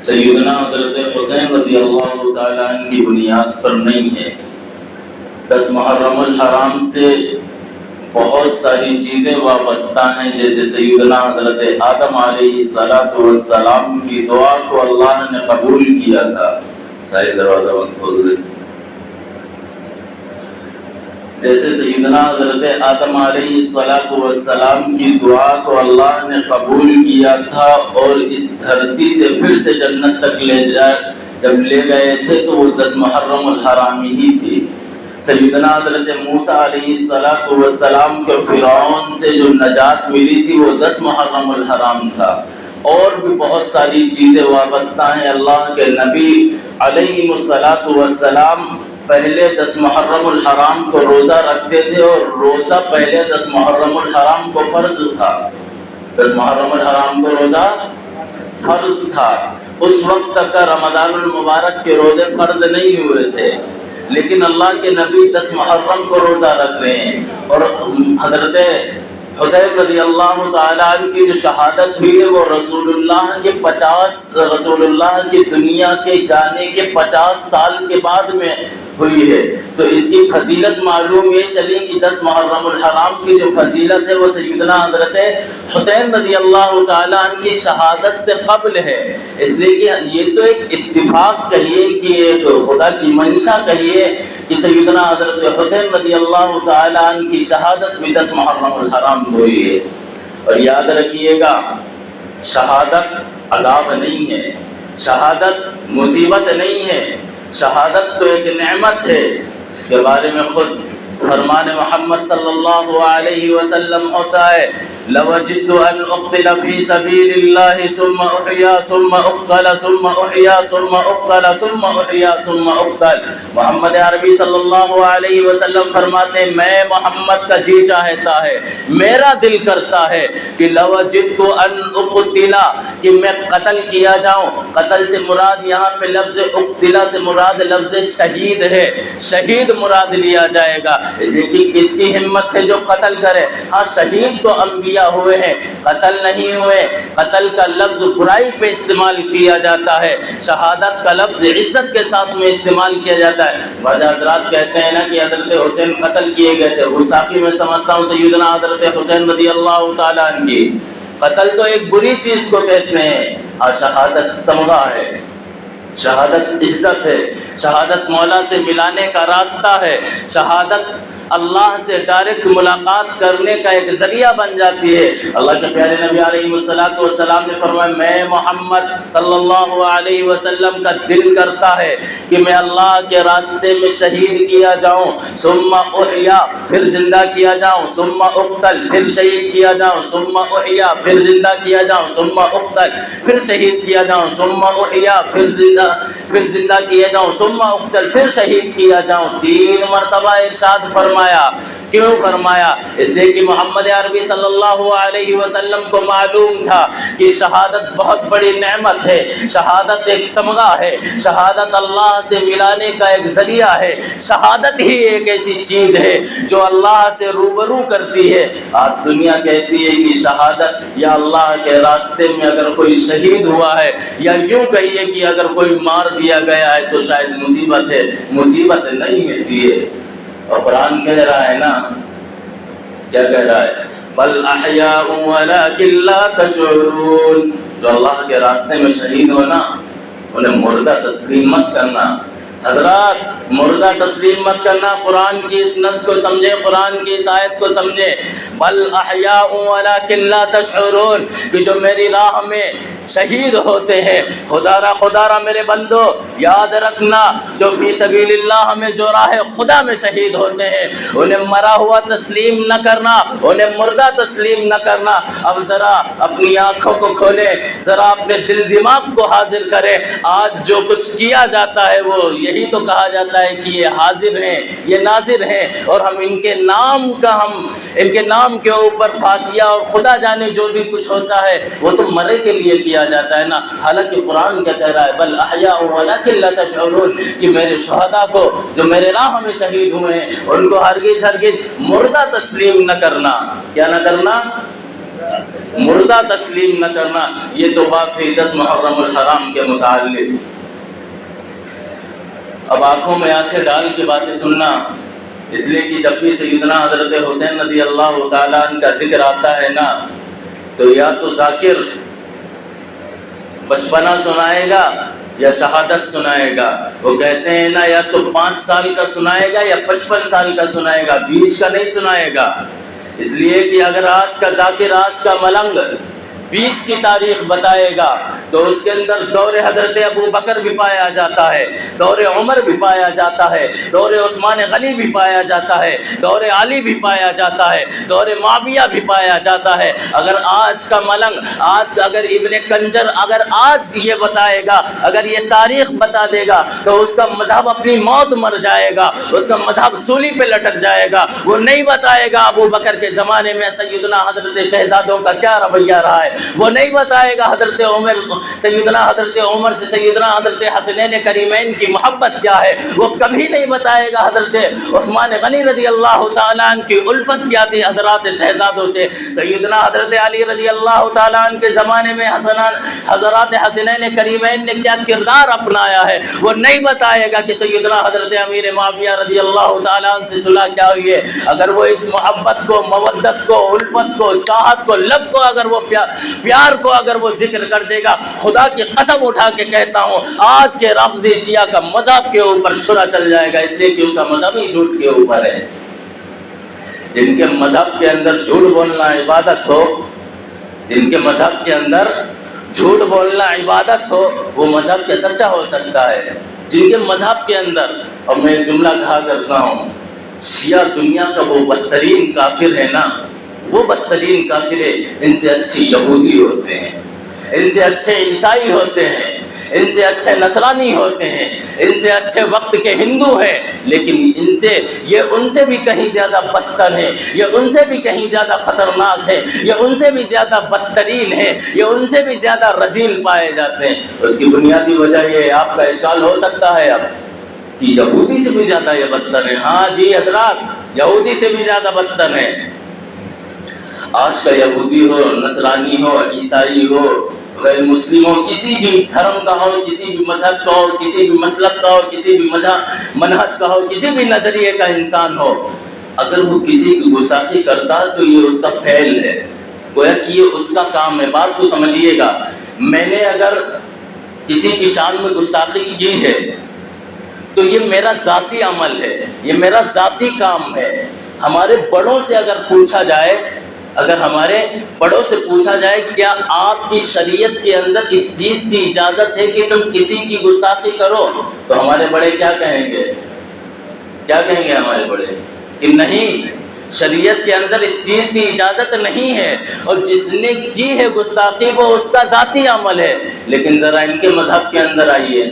سیدنا حضرت حسین رضی اللہ تعالیٰ عنہ کی بنیاد پر نہیں ہے۔ 10 محرم الحرام سے بہت ساری چیزیں وابستہ ہیں، جیسے سیدنا حضرت آدم علیہ السلام کی دعا کو اللہ نے قبول کیا تھا۔ سارے دروازہ بند کھول دیں۔ جیسے سیدنا حضرت آدم علیہ السلام کی دعا کو اللہ نے قبول کیا تھا اور اس دھرتی سے پھر سے جنت تک جب لے گئے تھے تو وہ 10 محرم الحرام ہی تھی۔ سیدنا حضرت موسیٰ علیہ السلام کے فرعون سے جو نجات ملی تھی وہ 10 محرم الحرام تھا۔ اور بھی بہت ساری چیزیں وابستہ ہیں۔ اللہ کے نبی علیہ السلام پہلے 10 محرم الحرام کو روزہ رکھتے تھے، اور روزہ پہلے 10 محرم الحرام کو فرض تھا۔ 10 محرم الحرام کو روزہ فرض تھا۔ اس وقت تک رمضان المبارک کے روزے فرض نہیں ہوئے تھے، لیکن اللہ کے نبی 10 محرم کو روزہ رکھ رہے ہیں۔ اور حضرت حسین رضی اللہ تعالیٰ عنہ کی جو شہادت ہوئی ہے وہ رسول اللہ کی دنیا کے جانے کے 50 سال کے بعد میں ہوئی ہے۔ تو اس کی فضیلت معلوم یہ چلی کہ 10 محرم الحرام کی جو فضیلت ہے وہ سیدنا حضرت حسین رضی اللہ تعالیٰ عنہ کی شہادت سے قبل ہے۔ اس لیے کہ یہ تو ایک اتفاق کہیے کہ ایک خدا کی منشا کہیے کہ سیدنا حضرت حسین رضی اللہ تعالیٰ عنہ کی شہادت بھی 10 محرم الحرام کو ہوئی ہے۔ اور یاد رکھیے گا، شہادت عذاب نہیں ہے، شہادت مصیبت نہیں ہے، شہادت تو ایک نعمت ہے۔ اس کے بارے میں خود فرمان محمد صلی اللہ علیہ وسلم ہوتا ہے، لوجدت ان اقتل فی سبیل اللہ ثم احیا ثم اقتل ثم احیا ثم اقتل ثم احیا ثم اقتل۔ محمد عربی صلی اللہ علیہ وسلم فرماتے ہیں، میں محمد کا جی چاہتا ہے، میرا دل کرتا ہے کہ لوجدت ان اقتل، کہ میں قتل کیا جاؤں۔ قتل سے مراد یہاں پہ لفظ اقتل سے مراد لفظ شہید ہے، شہید مراد لیا جائے گا۔ اس لیے کہ کس کی ہمت ہے جو قتل کرے؟ ہاں شہید تو انبیاء ہوئے ہیں، قتل نہیں ہوئے۔ قتل کا لفظ برائی پہ استعمال کیا جاتا ہے، شہادت کا لفظ عزت کے ساتھ میں استعمال کیا جاتا ہے۔ بعض حضرات کہتے ہیں نا کہ حضرت حسین قتل کیے گئے تھے، گستاخی میں سمجھتا ہوں سیدنا حضرت حسین رضی اللہ تعالیٰ عنہ کی۔ قتل تو ایک بری چیز کو کہتے ہیں، اور شہادت تمغہ ہے، شہادت عزت ہے، شہادت مولا سے ملانے کا راستہ ہے، شہادت اللہ سے ڈائریکٹ ملاقات کرنے کا ایک ذریعہ بن جاتی ہے۔ اللہ کے پیارے نبی علیہ السلام نے فرمایا، میں محمد صلی اللہ علیہ وسلم کا دل کرتا ہے کہ میں اللہ کے راستے میں شہید کیا جاؤں، ثم احیا، پھر زندہ کیا جاؤں، ثم اقتل، پھر شہید کیا جاؤں، ثم احیا، پھر زندہ کیا جاؤں، ثم اقتل، پھر شہید کیا جاؤں، ثم احیا، پھر زندہ کیا جاؤں، ثم اقتل، پھر شہید کیا جاؤں۔ 3 مرتبہ ارشاد فرمایا۔ کیوں فرمایا؟ اس لیے کہ محمد عربی صلی اللہ علیہ وسلم کو معلوم تھا کہ شہادت بہت بڑی نعمت ہے، شہادت ایک تمغہ ہے، شہادت اللہ سے ملانے کا ایک ذریعہ ہے، شہادت ہی ایک ایسی چیز ہے جو اللہ سے روبرو کرتی ہے۔ آج دنیا کہتی ہے کہ شہادت یا اللہ کے راستے میں اگر کوئی شہید ہوا ہے، یا یوں کہیے کہ اگر کوئی مار دیا گیا ہے تو شاید مصیبت ہے، مصیبت نہیں ہوتی ہے۔ اور قرآن کہہ رہا ہے نا، کیا کہہ رہا ہے؟ بل احیاء ولکن لا تشعرون، جو اللہ کے راستے میں شہید ہو نا، انہیں مردہ تسلیم مت کرنا۔ حضرات مردہ تسلیم مت کرنا۔ قرآن کی اس نص کو سمجھے، قرآن کی اس آیت کو سمجھے، بل احیاء ولکن لا تشعرون، کہ جو میری راہ میں شہید ہوتے ہیں، خدا را میرے بندو یاد رکھنا، جو فی سبیل اللہ میں جو راہ خدا میں شہید ہوتے ہیں انہیں مرا ہوا تسلیم نہ کرنا، انہیں مردہ تسلیم نہ کرنا۔ اب ذرا اپنی آنکھوں کو کھولے، ذرا اپنے دل دماغ کو حاضر کرے۔ آج جو کچھ کیا جاتا ہے وہ یہی تو کہا جاتا ہے کہ یہ حاضر ہیں، یہ ناظر ہیں، اور ہم ان کے نام کے اوپر فاتحہ اور خدا جانے جو بھی کچھ ہوتا ہے وہ تو مرے کے لیے کیا جاتا ہے نا۔ حالانکہ قرآن کیا کہہ رہا ہے؟ بل احیاء ولکن لا تشعرون، کہ میرے شہداء کو جو میرے راہ میں شہید ہوئے ہیں ان کو ہرگز مردہ تسلیم نہ کرنا۔ کیا نہ کرنا؟ مردہ تسلیم نہ کرنا، یہ تو بات ہے 10 محرم الحرام کے متعلق۔ اب آنکھوں میں آنکھیں ڈال کے باتیں سننا، اس لیے کہ جب بھی سیدنا حضرت حسین رضی اللہ تعالیٰ عنہ کا ذکر آتا ہے نا، تو یا تو ذاکر بچپنا سنائے گا یا شہادت سنائے گا۔ وہ کہتے ہیں نا، یا تو 5 سال کا سنائے گا یا 55 سال کا سنائے گا، بیچ کا نہیں سنائے گا۔ اس لیے کہ اگر آج کا ذاکر، آج کا ملنگ بیچ کی تاریخ بتائے گا تو اس کے اندر دور حضرت ابو بکر بھی پایا جاتا ہے، دور عمر بھی پایا جاتا ہے، دور عثمان غنی بھی پایا جاتا ہے، دور علی بھی پایا جاتا ہے، دور معاویہ بھی پایا جاتا ہے۔ اگر آج کا ملنگ، آج اگر ابن کنجر اگر آج یہ بتائے گا، اگر یہ تاریخ بتا دے گا تو اس کا مذہب اپنی موت مر جائے گا، اس کا مذہب سولی پہ لٹک جائے گا۔ وہ نہیں بتائے گا ابو بکر کے زمانے میں سیدنا حضرت شہزادوں کا کیا رویہ رہا ہے، وہ نہیں بتائے گا حضرت عمر، سیدنا حضرت عمر سے سیدنا حضرت حسنین کریمین کی محبت کیا ہے، وہ کبھی نہیں بتائے گا حضرت عثمان غنی رضی اللہ تعالیٰ عنہ کی الفت کیا تھی حضرات شہزادوں سے، سیدنا حضرت علی رضی اللہ تعالیٰ عنہ کے زمانے میں حضرات حسنین کریمین نے کیا کردار اپنایا ہے، وہ نہیں بتائے گا کہ سیدنا حضرت امیر معاویہ رضی اللہ تعالیٰ عنہ سے صلح کیا ہوئی ہے۔ اگر وہ اس محبت کو، مودت کو، الفت کو، چاہت کو، لفظ کو، اگر وہ پیار کو اگر وہ ذکر کر دے گا، خدا کی قسم اٹھا کے کہتا ہوں آج کے رافضی شیعہ کا مذہب کے اوپر چھرا چل جائے گا، اس لیے کہ اس کا مذہب ہی جھوٹ کے اوپر ہے۔ جن کے مذہب کے اندر جھوٹ بولنا عبادت ہو، جن کے مذہب کے اندر جھوٹ بولنا عبادت ہو، وہ مذہب کے سچا ہو سکتا ہے۔ جن کے مذہب کے اندر، اور میں جملہ کہا کرتا ہوں، شیعہ دنیا کا وہ بدترین کافر ہے نا، وہ بدترین کافر ہے، ان سے اچھے یہودی ہوتے ہیں، ان سے اچھے عیسائی ہوتے ہیں، ان سے اچھے نصرانی ہوتے ہیں، ان سے اچھے وقت کے ہندو ہیں، لیکن ان سے بھی کہیں زیادہ بدتر ہیں، یہ ان سے بھی کہیں زیادہ خطرناک ہے، یہ ان سے بھی زیادہ بدترین ہے، یہ ان سے بھی زیادہ رذیل پائے جاتے ہیں۔ اس کی بنیادی وجہ یہ آپ کا اشکال ہو سکتا ہے اب کہ یہودی سے بھی زیادہ یہ بدتر ہیں۔ ہاں جی حضرات، یہودی سے بھی زیادہ بدتر ہیں۔ آج کا یہودی ہو، نصرانی ہو، عیسائی ہو، غیر مسلم ہو، کسی بھی دھرم کا ہو، کسی بھی مذہب کا ہو، کسی بھی مسلک کا ہو، کسی بھی منہج کا ہو، کسی بھی نظریے کا انسان ہو، اگر وہ کسی کی گستاخی کرتا ہے تو یہ اس کا فعل ہے، گویا کہ یہ اس کا کام ہے۔ بات کو سمجھیے گا، میں نے اگر کسی کی شان میں گستاخی کی ہے تو یہ میرا ذاتی عمل ہے، یہ میرا ذاتی کام ہے۔ ہمارے بڑوں سے اگر پوچھا جائے، اگر ہمارے بڑوں سے پوچھا جائے کیا آپ کی شریعت کے اندر اس چیز کی اجازت ہے کہ تم کسی کی گستاخی کرو، تو ہمارے بڑے کیا کہیں گے؟ کیا کہیں گے ہمارے بڑے؟ کہ نہیں، شریعت کے اندر اس چیز کی اجازت نہیں ہے، اور جس نے کی ہے گستاخی وہ اس کا ذاتی عمل ہے۔ لیکن ذرا ان کے مذہب کے اندر آئیے،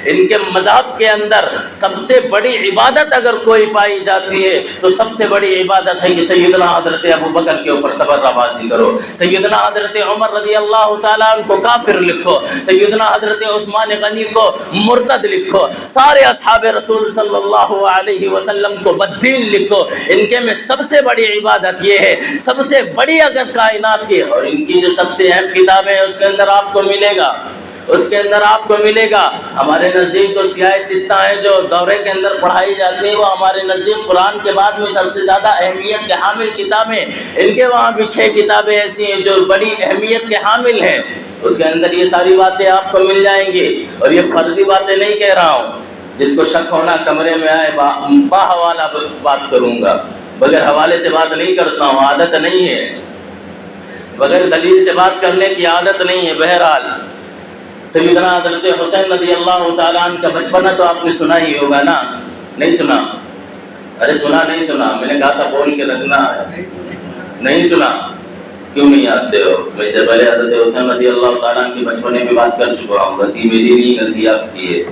ان کے مذہب کے اندر سب سے بڑی عبادت اگر کوئی پائی جاتی ہے تو سب سے بڑی عبادت ہے کہ سیدنا حضرت ابو بکر کے اوپر تبرہ بازی کرو، سیدنا حضرت عمر رضی اللہ تعالیٰ عنہ کو کافر لکھو، سیدنا حضرت عثمان غنی کو مرتد لکھو، سارے اصحاب رسول صلی اللہ علیہ وسلم کو بددین لکھو۔ ان کے میں سب سے بڑی عبادت یہ ہے، سب سے بڑی اگر کائنات کی، اور ان کی جو سب سے اہم کتابیں ہیں اس کے اندر آپ کو ملے گا، اس کے اندر آپ کو ملے گا، ہمارے نزدیک تو سیاہ ستہ ہیں جو دورے کے اندر پڑھائی جاتی ہیں، وہ ہمارے نزدیک قرآن کے بعد میں سب سے زیادہ اہمیت کے حامل کتابیں، ان کے وہاں بھی 6 کتابیں ایسی ہیں جو بڑی اہمیت کے حامل ہیں، اس کے اندر یہ ساری باتیں آپ کو مل جائیں گی۔ اور یہ فرضی باتیں نہیں کہہ رہا ہوں، جس کو شک ہونا کمرے میں آئے، با حوالہ بات کروں گا، بغیر حوالے سے بات نہیں کرتا ہوں، عادت نہیں ہے، بغیر دلیل سے بات کرنے کی عادت نہیں ہے۔ بہرحال سیدنا حضرت حسین رضی اللہ تعالیٰ عنہ کا بچپنا تو آپ نے سنا ہی ہوگا نا؟ نہیں سنا؟ ارے سنا نہیں سنا؟ میں نے کہا تھا بول کے رکھنا، نہیں سنا؟ کیوں نہیں آتے ہو؟ میں سے پہلے حضرت حسین رضی اللہ تعالیٰ عنہ کی بچپنے کی بات کر چکا ہوں، غلطی میری نہیں، غلطی آپ کی ہے۔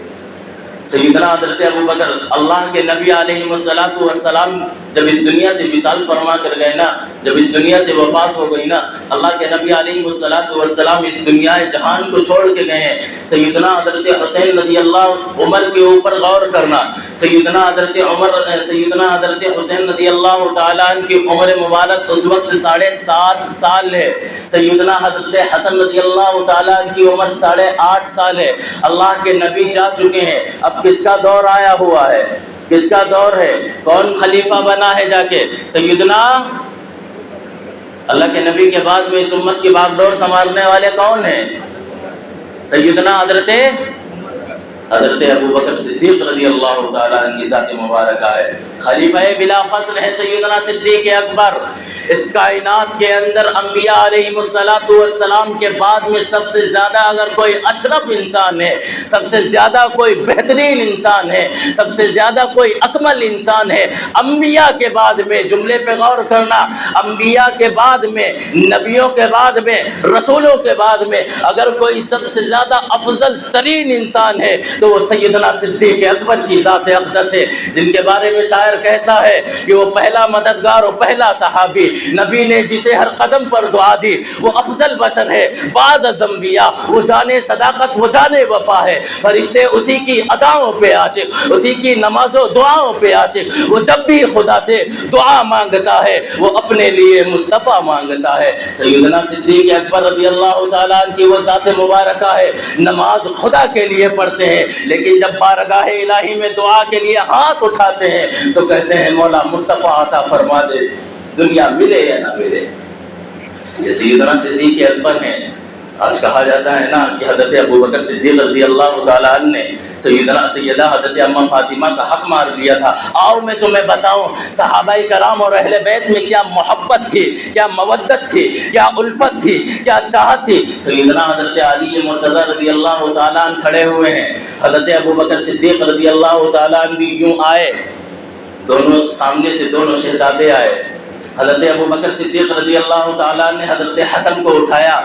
سیدنا حضرت ابو بکر، اللہ کے نبی علیہ السلام جب اس دنیا سے وصال فرما کر گئے نا، جب اس دنیا سے وفات ہو گئی نا، اللہ کے نبی علیہ السلام اس دنیا جہان کو چھوڑ کے گئے ہیں۔ سیدنا حضرت حسین رضی اللہ عمر کے اوپر غور کرنا، سیدنا حضرت حسین رضی اللہ تعالیٰ عنہ کی عمر مبارک اس وقت 7.5 سال ہے، سیدنا حضرت حسن رضی اللہ تعالیٰ عنہ کی عمر 8.5 سال ہے۔ اللہ کے نبی جا چکے ہیں، اب کس کا دور آیا ہوا ہے؟ کس کا دور ہے؟ کون خلیفہ بنا ہے جا کے؟ سیدنا اللہ کے نبی کے بعد میں اس امت کی باغ ڈور سنبھالنے والے کون ہیں؟ سیدنا حضرت ابو بکر صدیق رضی اللہ تعالیٰ عنہ کی ذات مبارکہ ہے۔ خلیفہ بلا فصل ہے سیدنا صدیق اکبر۔ اس کائنات کے اندر انبیاء علیہ السلام کے بعد میں سب سے زیادہ اگر کوئی اشرف انسان ہے، سب سے زیادہ کوئی بہترین انسان ہے، سب سے زیادہ کوئی اکمل انسان ہے، انبیاء کے بعد میں، جملے پہ غور کرنا، انبیاء کے بعد میں، نبیوں کے بعد میں، رسولوں کے بعد میں اگر کوئی سب سے زیادہ افضل ترین انسان ہے تو وہ سیدنا صدیق اکبر کی ذات اقدس ہے، جن کے بارے میں شاعر کہتا ہے کہ وہ پہلا مددگار اور پہلا صحابی، نبی نے جسے ہر قدم پر دعا دی، وہ افضل بشر ہے بعد از انبیاء، وہ جانے صداقت، وہ جانے وفا ہے، فرشتے اسی کی اداؤں پہ عاشق، اسی کی نمازوں دعاؤں پہ عاشق، وہ جب بھی خدا سے دعا مانگتا ہے وہ اپنے لیے مصطفیٰ مانگتا ہے۔ سیدنا صدیق اکبر رضی اللہ تعالیٰ عنہ کی وہ ذات مبارکہ ہے، نماز خدا کے لیے پڑھتے ہیں لیکن جب بارگاہ الہی میں دعا کے لیے ہاتھ اٹھاتے ہیں تو کہتے ہیں مولا مصطفیٰ عطا فرما دے، دنیا ملے یا نہ ملے۔ یہ سیدنا صدیق اکبر ہیں۔ آج کہا جاتا ہے نا کہ حضرت ابو بکر صدیق رضی اللہ تعالیٰ عنہ نے سیدہ حضرت اماں فاطمہ کا حق مار لیا تھا۔ آؤ میں تمہیں بتاؤں صحابہ کرام اور اہل بیت میں کیا محبت تھی، کیا مودت تھی، کیا الفت تھی، کیا چاہت تھی۔ سیدنا حضرت علی مرتضیٰ رضی اللہ تعالیٰ عنہ کھڑے ہوئے ہیں، حضرت ابو بکر صدیق رضی اللہ تعالیٰ عنہ بھی یوں آئے، دونوں سامنے سے دونوں شہزادے آئے۔ حضرت ابو بکر صدیق رضی اللہ تعالیٰ نے حضرت حسن کو اٹھایا،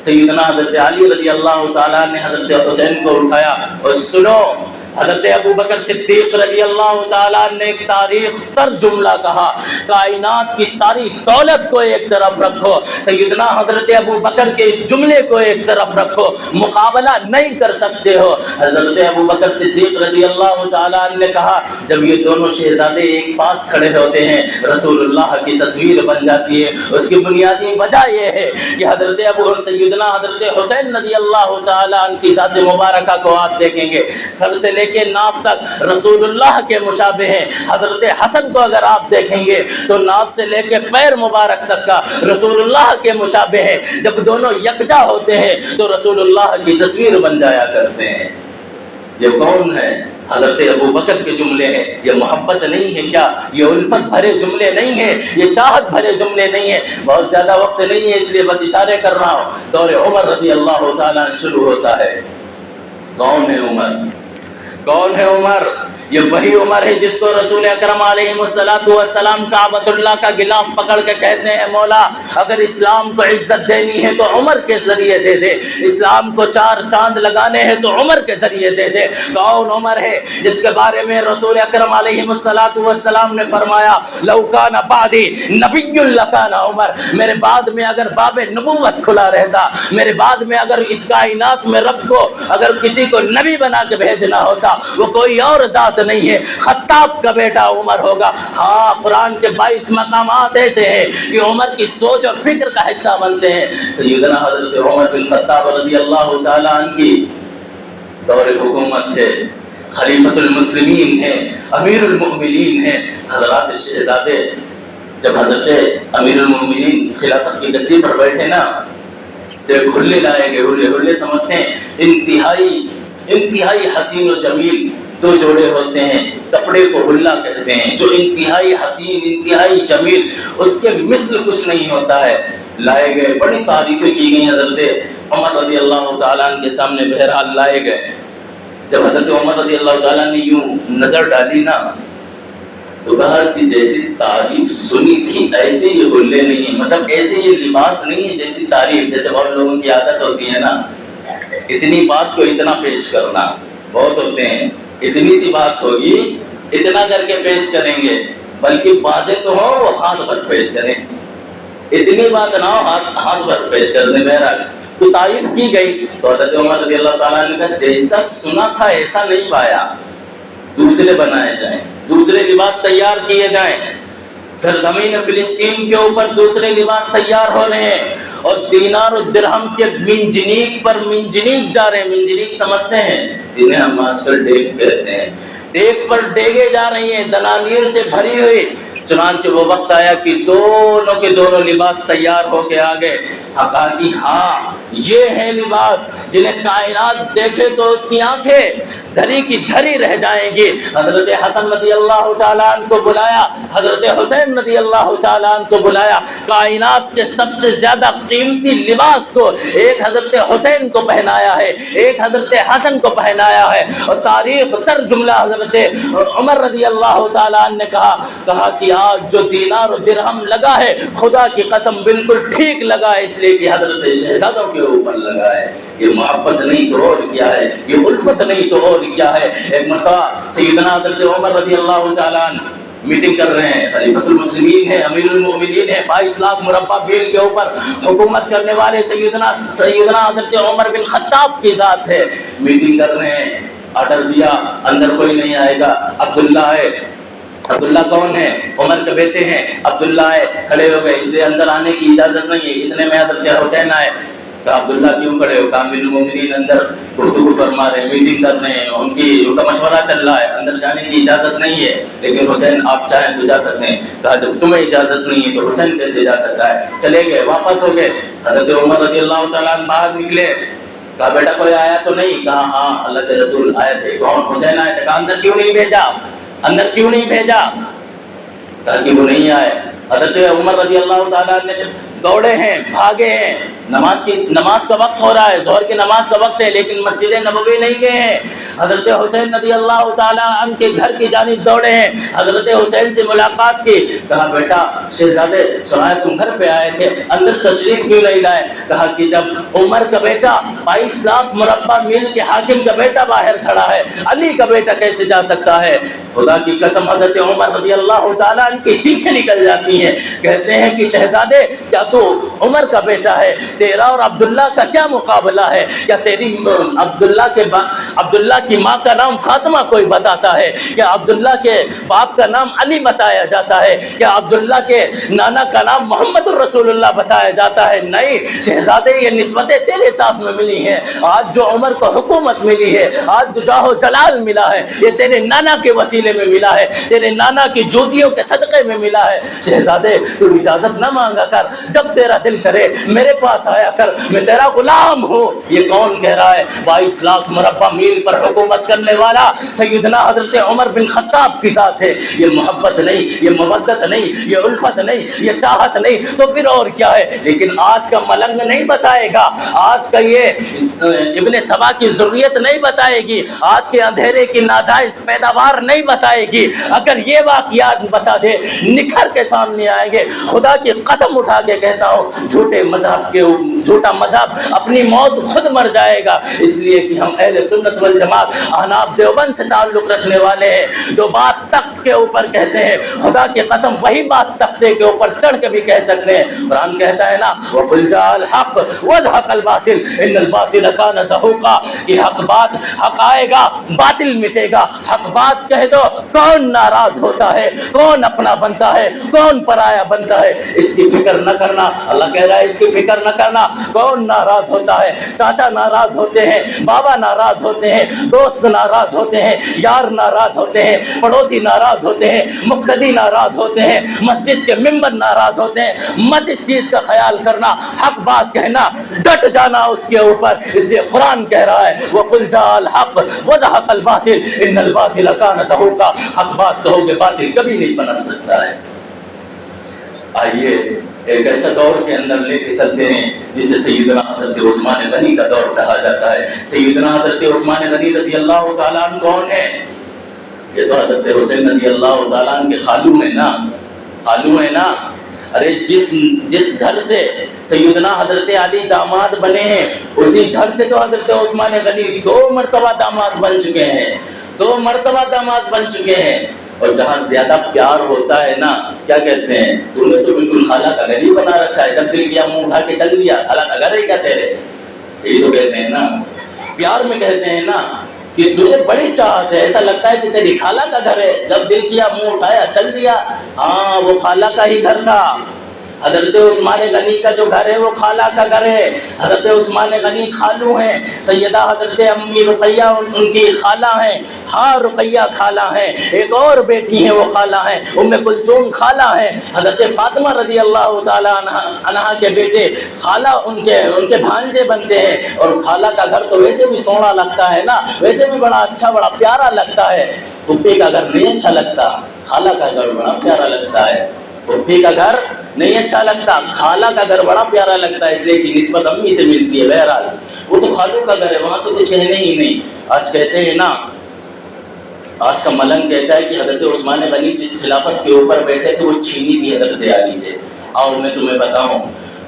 سیدنا حضرت علی رضی اللہ تعالیٰ نے حضرت حسین کو اٹھایا۔ اور سنو، حضرت ابو بکر صدیق رضی اللہ تعالیٰ نے ایک تاریخ تر جملہ کہا، کائنات کی ساری دولت کو ایک طرف رکھو، سیدنا حضرت ابو بکر کے اس جملے کو ایک طرف رکھو، مقابلہ نہیں کر سکتے ہو۔ حضرت ابو بکر صدیق رضی اللہ تعالیٰ نے کہا جب یہ دونوں شہزادے ایک پاس کھڑے ہوتے ہیں رسول اللہ کی تصویر بن جاتی ہے۔ اس کی بنیادی وجہ یہ ہے کہ سیدنا حضرت حسین رضی اللہ تعالیٰ عنہ کی ذات مبارکہ کو آپ دیکھیں گے، سر سے کے ناف تک رسول اللہ کے مشابہ ہیں۔ حضرت حسن کو اگر آپ دیکھیں گے تو ناف سے لے کے پیر مبارک تک کا رسول اللہ کے مشابہ ہیں۔ جب دونوں یکجا ہوتے ہیں تو رسول اللہ کی تصویر بن جایا کرتے ہیں۔ یہ کون ہے؟ حضرت ابو بکر کے جملے ہیں۔ یہ محبت نہیں ہے کیا؟ یہ الفت بھرے جملے نہیں ہیں؟ یہ چاہت بھرے جملے نہیں ہیں؟ بہت زیادہ وقت نہیں ہے اس لیے بس اشارے کر رہا ہوں۔ دور عمر رضی اللہ تعالیٰ عنہ شروع ہوتا ہے۔ کون ہے عمر؟ کون ہے عمر؟ یہ وہی عمر ہے جس کو رسول اکرم علیہ السلام کعبۃ اللہ کا غلاف پکڑ کے کہتے ہیں مولا اگر اسلام کو عزت دینی ہے تو عمر کے ذریعے دے دے، اسلام کو 4 چاند لگانے ہیں تو عمر کے ذریعے دے دے۔ کون عمر ہے جس کے بارے میں رسول اکرم علیہ السلام نے فرمایا لو کان بعدی نبی لکان عمر، میرے بعد میں اگر باب نبوت کھلا رہتا، میرے بعد میں اگر اس کائنات میں رب کو اگر کسی کو نبی بنا کے بھیجنا ہوتا وہ کوئی اور ذات نہیں ہے، خطاب کا بیٹا عمر ہوگا۔ ہاں قرآن کے 22 مقامات ایسے ہیں کہ عمر کی سوچ اور فکر کا حصہ بنتے ہیں۔ سیدنا حضرت عمر بن خطاب رضی اللہ تعالیٰ عنہ کی دور حکومت ہے، خلیفۃ المسلمین ہے، امیر المؤمنین ہے۔ حضرات شہزادے جب حضرت امیر المؤمنین خلافت کی گدی پر بیٹھے نا تو ایک ہلے لائے گئے، ہلے سمجھتے ہیں انتہائی حسین و جمیل 2 جوڑے ہوتے ہیں، کپڑے کو ہلا کہتے ہیں، جو انتہائی حسین انتہائی جمیل اس کے مثل کچھ نہیں ہوتا ہے، لائے گئے، بڑی تعریفیں کی گئی حضرت عمر رضی اللہ تعالیٰ عنہ کے سامنے، بہرحال لائے گئے۔ جب حضرت عمر رضی اللہ تعالیٰ نے یوں نظر ڈالی نا تو کہا کہ جیسی تعریف سنی تھی ایسے یہ ہلے نہیں ہیں، مطلب ایسے یہ لباس نہیں ہے جیسی تعریف، جیسے اور لوگوں کی عادت ہوتی ہے نا اتنی بات کو اتنا پیش کرنا، بہت ہوتے ہیں اتنی سی بات ہوگی اتنا کر کے پیش کریں گے، بلکہ واضح تو ہو وہ ہاتھ بھر پیش کریں، اتنی بات نہ ہو ہاتھ بھر پیش کر دیں۔ بہرحال تو تعریف کی گئی تو حضرت عمر رضی اللہ تعالیٰ نے کہا جیسا سنا تھا ایسا نہیں پایا، دوسرے بنائے جائیں، دوسرے لباس تیار کیے جائیں۔ سرزمین فلسطین کے اوپر دوسرے لباس تیار ہو رہے ہیں، اور دینار و درہم کے منجنیق پر منجنیق جا رہے ہیں۔ منجنیق سمجھتے ہیں جنہیں ہم آج کل ڈیگ کہتے ہیں، ڈیگ پر ڈیگے جا رہی ہیں دنانیر سے بھری ہوئی۔ چنانچہ وہ وقت آیا کہ دونوں کے دونوں لباس تیار ہو کے آ گئے۔ کہا کہ ہاں یہ ہے لباس جنہیں کائنات دیکھے تو اس کی آنکھیں دھری کی دھری رہ جائیں گی۔ حضرت حسن رضی اللہ تعالیٰ عنہ کو بلایا، حضرت حسین رضی اللہ تعالیٰ عنہ کو بلایا۔ کائنات کے سب سے زیادہ قیمتی لباس کو ایک حضرت حسین کو پہنایا ہے، ایک حضرت حسن کو پہنایا ہے۔ اور تاریخ تر جملہ حضرت عمر رضی اللہ تعالیٰ عنہ نے کہا کہ آج جو دینار و درہم لگا ہے خدا کی قسم بالکل ٹھیک لگا ہے، اس لیے کہ حضرت شہزادوں کے اوپر لگا ہے۔ یہ محبت نہیں تو اور کیا ہے، یہ الفت نہیں تو اور کیا ہے۔ ایک مرتبہ سیدنا حضرت عمر رضی اللہ تعالیٰ عنہ میٹنگ کر رہے ہیں، خلیفۃ المسلمین ہیں، امیر المومنین ہیں، 22 لاکھ مربع میل کے اوپر حکومت کرنے والے سیدنا حضرت عمر بن خطاب کی ذات ہے۔ میٹنگ کر رہے ہیں، آرڈر دیا اندر کوئی نہیں آئے گا، عبداللہ ہے۔ عبداللہ کون ہے؟ عمر کے بیٹے ہیں، عبداللہ ہے۔ کھڑے ہو گئے، اس لیے اندر آنے کی اجازت نہیں ہے۔ اتنے میں حضرت حسین آئے، کہا عبداللہ کیوں کھڑے ہو؟ کہا امیر المومنین اندر گفتگو فرما رہے ہیں، میٹنگ کر رہے ہیں، ان کا مشورہ چل رہا ہے، اندر جانے کی اجازت نہیں ہے، لیکن حسین آپ چاہیں تو جا سکتے ہیں۔ کہا جب تمہیں اجازت نہیں ہے تو حسین کیسے جا سکتا ہے؟ چلے گئے، واپس ہو گئے۔ حضرت عمر رضی اللہ تعالیٰ عنہ باہر نکلے، کہا بیٹا کوئی آیا تو نہیں؟ کہا ہاں اللہ کے رسول آئے تھے۔ کون؟ حسین آئے تھے۔ کہا اندر کیوں نہیں بھیجا؟ اندر کیوں نہیں بھیجا؟ کہا کہ وہ نہیں آئے۔ حضرت عمر رضی اللہ تعالیٰ نے دوڑے ہیں، بھاگے ہیں، نماز کا وقت ہو رہا ہے، ظہر کی نماز کا وقت ہے، لیکن مسجد نبوی نہیں گئے ہیں۔ حضرت حسین رضی اللہ تعالیٰ عنہ کے گھر کی جانب دوڑے ہیں، حضرت حسین سے ملاقات کی۔ کہا بیٹا شہزادے سنا تم گھر پہ آئے تھے، اندر تشریف کیوں نہیں لائے؟ کہا کہ جب عمر کا بیٹا 22 لاکھ مربع میل کے حاکم کا بیٹا باہر کھڑا ہے، علی کا بیٹا کیسے جا سکتا ہے؟ خدا کی قسم حضرت عمر رضی اللہ تعالیٰ عنہ کی چیخیں نکل جاتی ہیں۔ کہتے ہیں کہ شہزادے کیا تو عمر کا بیٹا ہے؟ تیرا اور عبداللہ کا کیا مقابلہ ہے؟ کیا تیری عبداللہ کی ماں کا نام فاطمہ کوئی بتاتا ہے؟ کیا عبداللہ کے باپ کا نام علی بتایا جاتا ہے؟ کیا عبداللہ کے نانا کا نام محمد الرسول اللہ بتایا جاتا ہے؟ نہیں شہزادے، یہ نسبتیں تیرے ساتھ میں ملی ہیں۔ آج جو عمر کو حکومت ملی ہے، آج جو جاہ و جلال ملا ہے، یہ تیرے نانا کے وسیلے میں ملا ہے، تیرے نانا کی جوتیوں کے صدقے میں ملا ہے۔ شہزادے تو اجازت نہ مانگا کر، جب تیرا دل کرے میرے پاس آیا کر، میں تیرا غلام ہوں۔ یہ کون کہہ رہا ہے؟ 22 لاکھ مربع میل پر حکومت کرنے والا سیدنا حضرت عمر بن خطاب کی ذات ہے۔ یہ محبت نہیں، یہ مودت نہیں، یہ الفت نہیں، یہ چاہت نہیں تو پھر اور کیا ہے؟ لیکن آج کا ملنگ نہیں بتائے گا، آج کا یہ ابن سبا کی ذریت نہیں بتائے گی، آج کے اندھیرے کی ناجائز پیداوار نہیں بتائے گی۔ اگر یہ واقعات بتا دے نکھر کے سامنے آئیں گے۔ خدا کی قسم اٹھا کے کہتا ہوں، جھوٹا مذہب اپنی موت خود مر جائے گا۔ اس لیے کہ ہم اہل سنت والجماعت احناف دیوبند سے تعلق رکھنے والے ہیں، جو بات تخت کے اوپر کہتے ہیں خدا کی قسم وہی بات تختے کے اوپر چڑھ کے بھی کہہ سکتے ہیں۔ قرآن کہتا ہے نا وَقُلْ جَاءَ الْحَقُّ وَزَهَقَ الْبَاطِلُ إِنَّ الْبَاطِلَ كَانَ زَهُوقًا، کہ حق بات حق آئے گا، باطل مٹے گا۔ حق بات کہہ دو، کون ناراض ہوتا ہے، کون اپنا بنتا ہے، کون پرایا بنتا ہے؟ اس کی فکر نہ کرنا، اللہ کہہ رہا ہے اس کی فکر نہ کرنا۔ کون ناراض ہوتا ہے؟ چاچا ناراض ہوتے ہیں، بابا ناراض ہوتے ہیں، دوست ناراض ہوتے ہیں، یار ناراض ہوتے ہیں، پڑوسی ناراض ہوتے ہیں، مقتدی ناراض ہوتے ہیں، مسجد کے ممبر ناراض ہوتے ہیں۔ مت اس چیز کا خیال کرنا، حق بات کہنا، ڈٹ جانا اس کے اوپر۔ اس لیے قرآن کہہ رہا ہے وَقُلْ جَاءَ الْحَقُّ وَزَهَقَ الْبَاطِلُ إِنَّ الْبَاطِلَ كَانَ زَهُوقًا، حق بات کہو گے باطل کبھی نہیں پنپ سکتا ہے۔ آئیے ایک ایسا دور کے اندر لے کے چلتے ہیں جسے سیدنا حضرت عثمان غنی کا دور کہا جاتا ہے۔ سیدنا حضرت عثمان غنی رضی اللہ تعالیٰ عنہ کون ہے؟ یہ تو حضرت حسین رضی اللہ تعالیٰ عنہ کے خالو ہیں نا، خالو ہیں نا۔ ارے جس گھر سے سیدنا حضرت علی داماد بنے ہیں، اسی گھر سے تو حضرت عثمان غنی 2 مرتبہ داماد بن چکے ہیں، 2 مرتبہ داماد بن چکے ہیں۔ اور جہاں زیادہ پیار ہوتا ہے نا، کیا کہتے ہیں، تم نے تو بالکل خالہ کا گھر ہی بنا رکھا ہے، جب دل کیا منہ اٹھا کے چل دیا، خالہ کا گھر ہے کیا تیرے؟ یہی تو کہتے ہیں نا، پیار میں کہتے ہیں نا کہ تجھے بڑی چاہت ہے، ایسا لگتا ہے کہ تیری خالہ کا گھر ہے، جب دل کیا منہ اٹھایا چل دیا۔ ہاں وہ خالہ کا ہی گھر تھا۔ حضرت عثمان غنی کا جو گھر ہے وہ خالہ کا گھر ہے۔ حضرت عثمان غنی خالو ہیں، سیدہ حضرت امی رقیہ ان کی خالہ ہیں، ہاں رقیہ خالہ ہیں، ایک اور بیٹی ہیں وہ خالہ ہیں، ام کلثوم خالہ ہیں، حضرت فاطمہ رضی اللہ تعالیٰ عنہا کے بیٹے خالہ ان کے بھانجے بنتے ہیں۔ اور خالہ کا گھر تو ویسے بھی سونا لگتا ہے نا، ویسے بھی بڑا اچھا بڑا پیارا لگتا ہے۔ پھپھی کا گھر نہیں اچھا لگتا، خالہ کا گھر بڑا پیارا لگتا ہے۔ پھپھی کا گھر نہیں اچھا لگتا، خالہ کا گھر بڑا پیارا لگتا ہے، اس لیے کہ نسبت امی سے ملتی ہے۔ بہرحال وہ تو خالو کا گھر ہے، وہاں تو کچھ کہنے ہی نہیں۔ آج کہتے ہیں نا، آج کا ملنگ کہتا ہے کہ حضرت عثمان غنی جس خلافت کے اوپر بیٹھے تھے وہ چھینی تھی حضرت علی سے۔ اور میں تمہیں بتاؤں،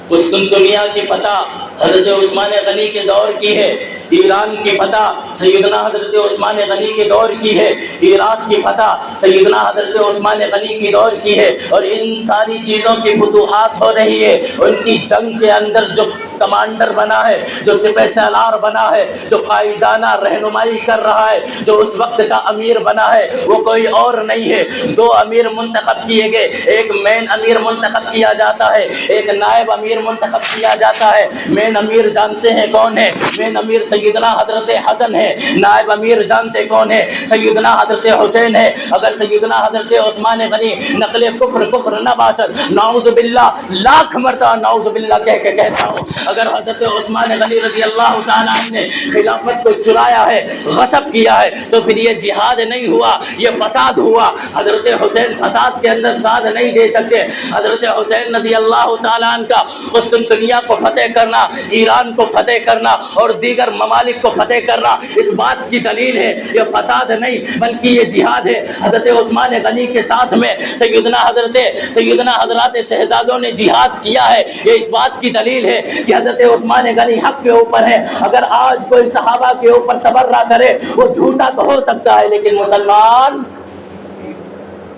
قسطنطنیہ کی فتح حضرت عثمان غنی کے دور کی ہے، ایران کی فتح سیدنا حضرت عثمان غنی کے دور کی ہے، عراق کی فتح سیدنا حضرت عثمان غنی کی دور کی ہے۔ اور ان ساری چیزوں کی فتوحات ہو رہی ہے، ان کی جنگ کے اندر جو کمانڈر بنا ہے، جو سپہ سالار بنا ہے، جو قائدانہ رہنمائی کر رہا ہے، جو اس وقت کا امیر بنا ہے، وہ کوئی اور نہیں ہے۔ دو امیر منتخب کیے گئے، ایک مین امیر منتخب کیا جاتا ہے، ایک نائب امیر منتخب کیا جاتا ہے۔ مین امیر جانتے ہیں کون ہے؟ مین امیر سیدنا حضرت حسن ہے۔ نائب امیر جانتے کون ہے؟ سیدنا حضرت حسین ہے۔ اگر سیدنا حضرت عثمان غنی نقل کفر نہ باشد، نعوذ باللہ، لاکھ مرتبہ نعوذ باللہ کہہ کے کہتا ہوں، اگر حضرت عثمان غنی رضی اللہ تعالیٰ عنہ نے خلافت کو چرایا ہے، غصب کیا ہے، تو پھر یہ جہاد نہیں ہوا، یہ فساد ہوا۔ حضرت حسین فساد کے اندر ساتھ نہیں دے سکتے۔ حضرت حسین رضی اللہ تعالیٰ عنہ کا قسطنطنیہ کو فتح کرنا، ایران کو فتح کرنا اور دیگر ممالک کو فتح کرنا اس بات کی دلیل ہے، یہ فساد نہیں بلکہ یہ جہاد ہے۔ حضرت عثمان غنی کے ساتھ میں سیدنا حضرات شہزادوں نے جہاد کیا ہے، یہ اس بات کی دلیل ہے کہ حضرت عثمان غنی حق کے اوپر ہے۔ اگر آج کوئی صحابہ کے اوپر تبرہ کرے وہ جھوٹا تو ہو سکتا ہے لیکن مسلمان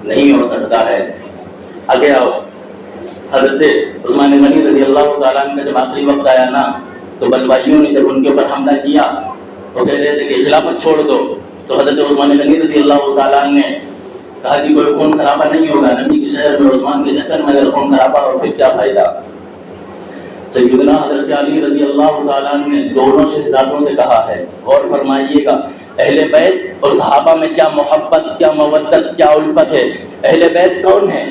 نہیں ہو سکتا ہے۔ آگے آؤ، حضرت عثمان غنی رضی اللہ تعالیٰ عنہ کا جب آخری وقت آیا نا، تو بلوائیوں نے جب ان کے اوپر حملہ کیا تو کہہ رہے تھے کہ خلافت چھوڑ دو، تو حضرت عثمان غنی رضی اللہ تعالیٰ عنہ نے کہا کہ کوئی خون خرابہ نہیں ہوگا، نبی کے شہر میں عثمان کے چکر میں اگر خون خرابہ ہو پھر کیا فائدہ۔ سیدنا حضرت علی رضی اللہ تعالیٰ عنہ نے دونوں شہزادوں سے کہا ہے، اور فرمائیے گا اہل بیت اور صحابہ میں کیا محبت، کیا مودت، کیا الفت ہے۔ اہل بیت کون ہے؟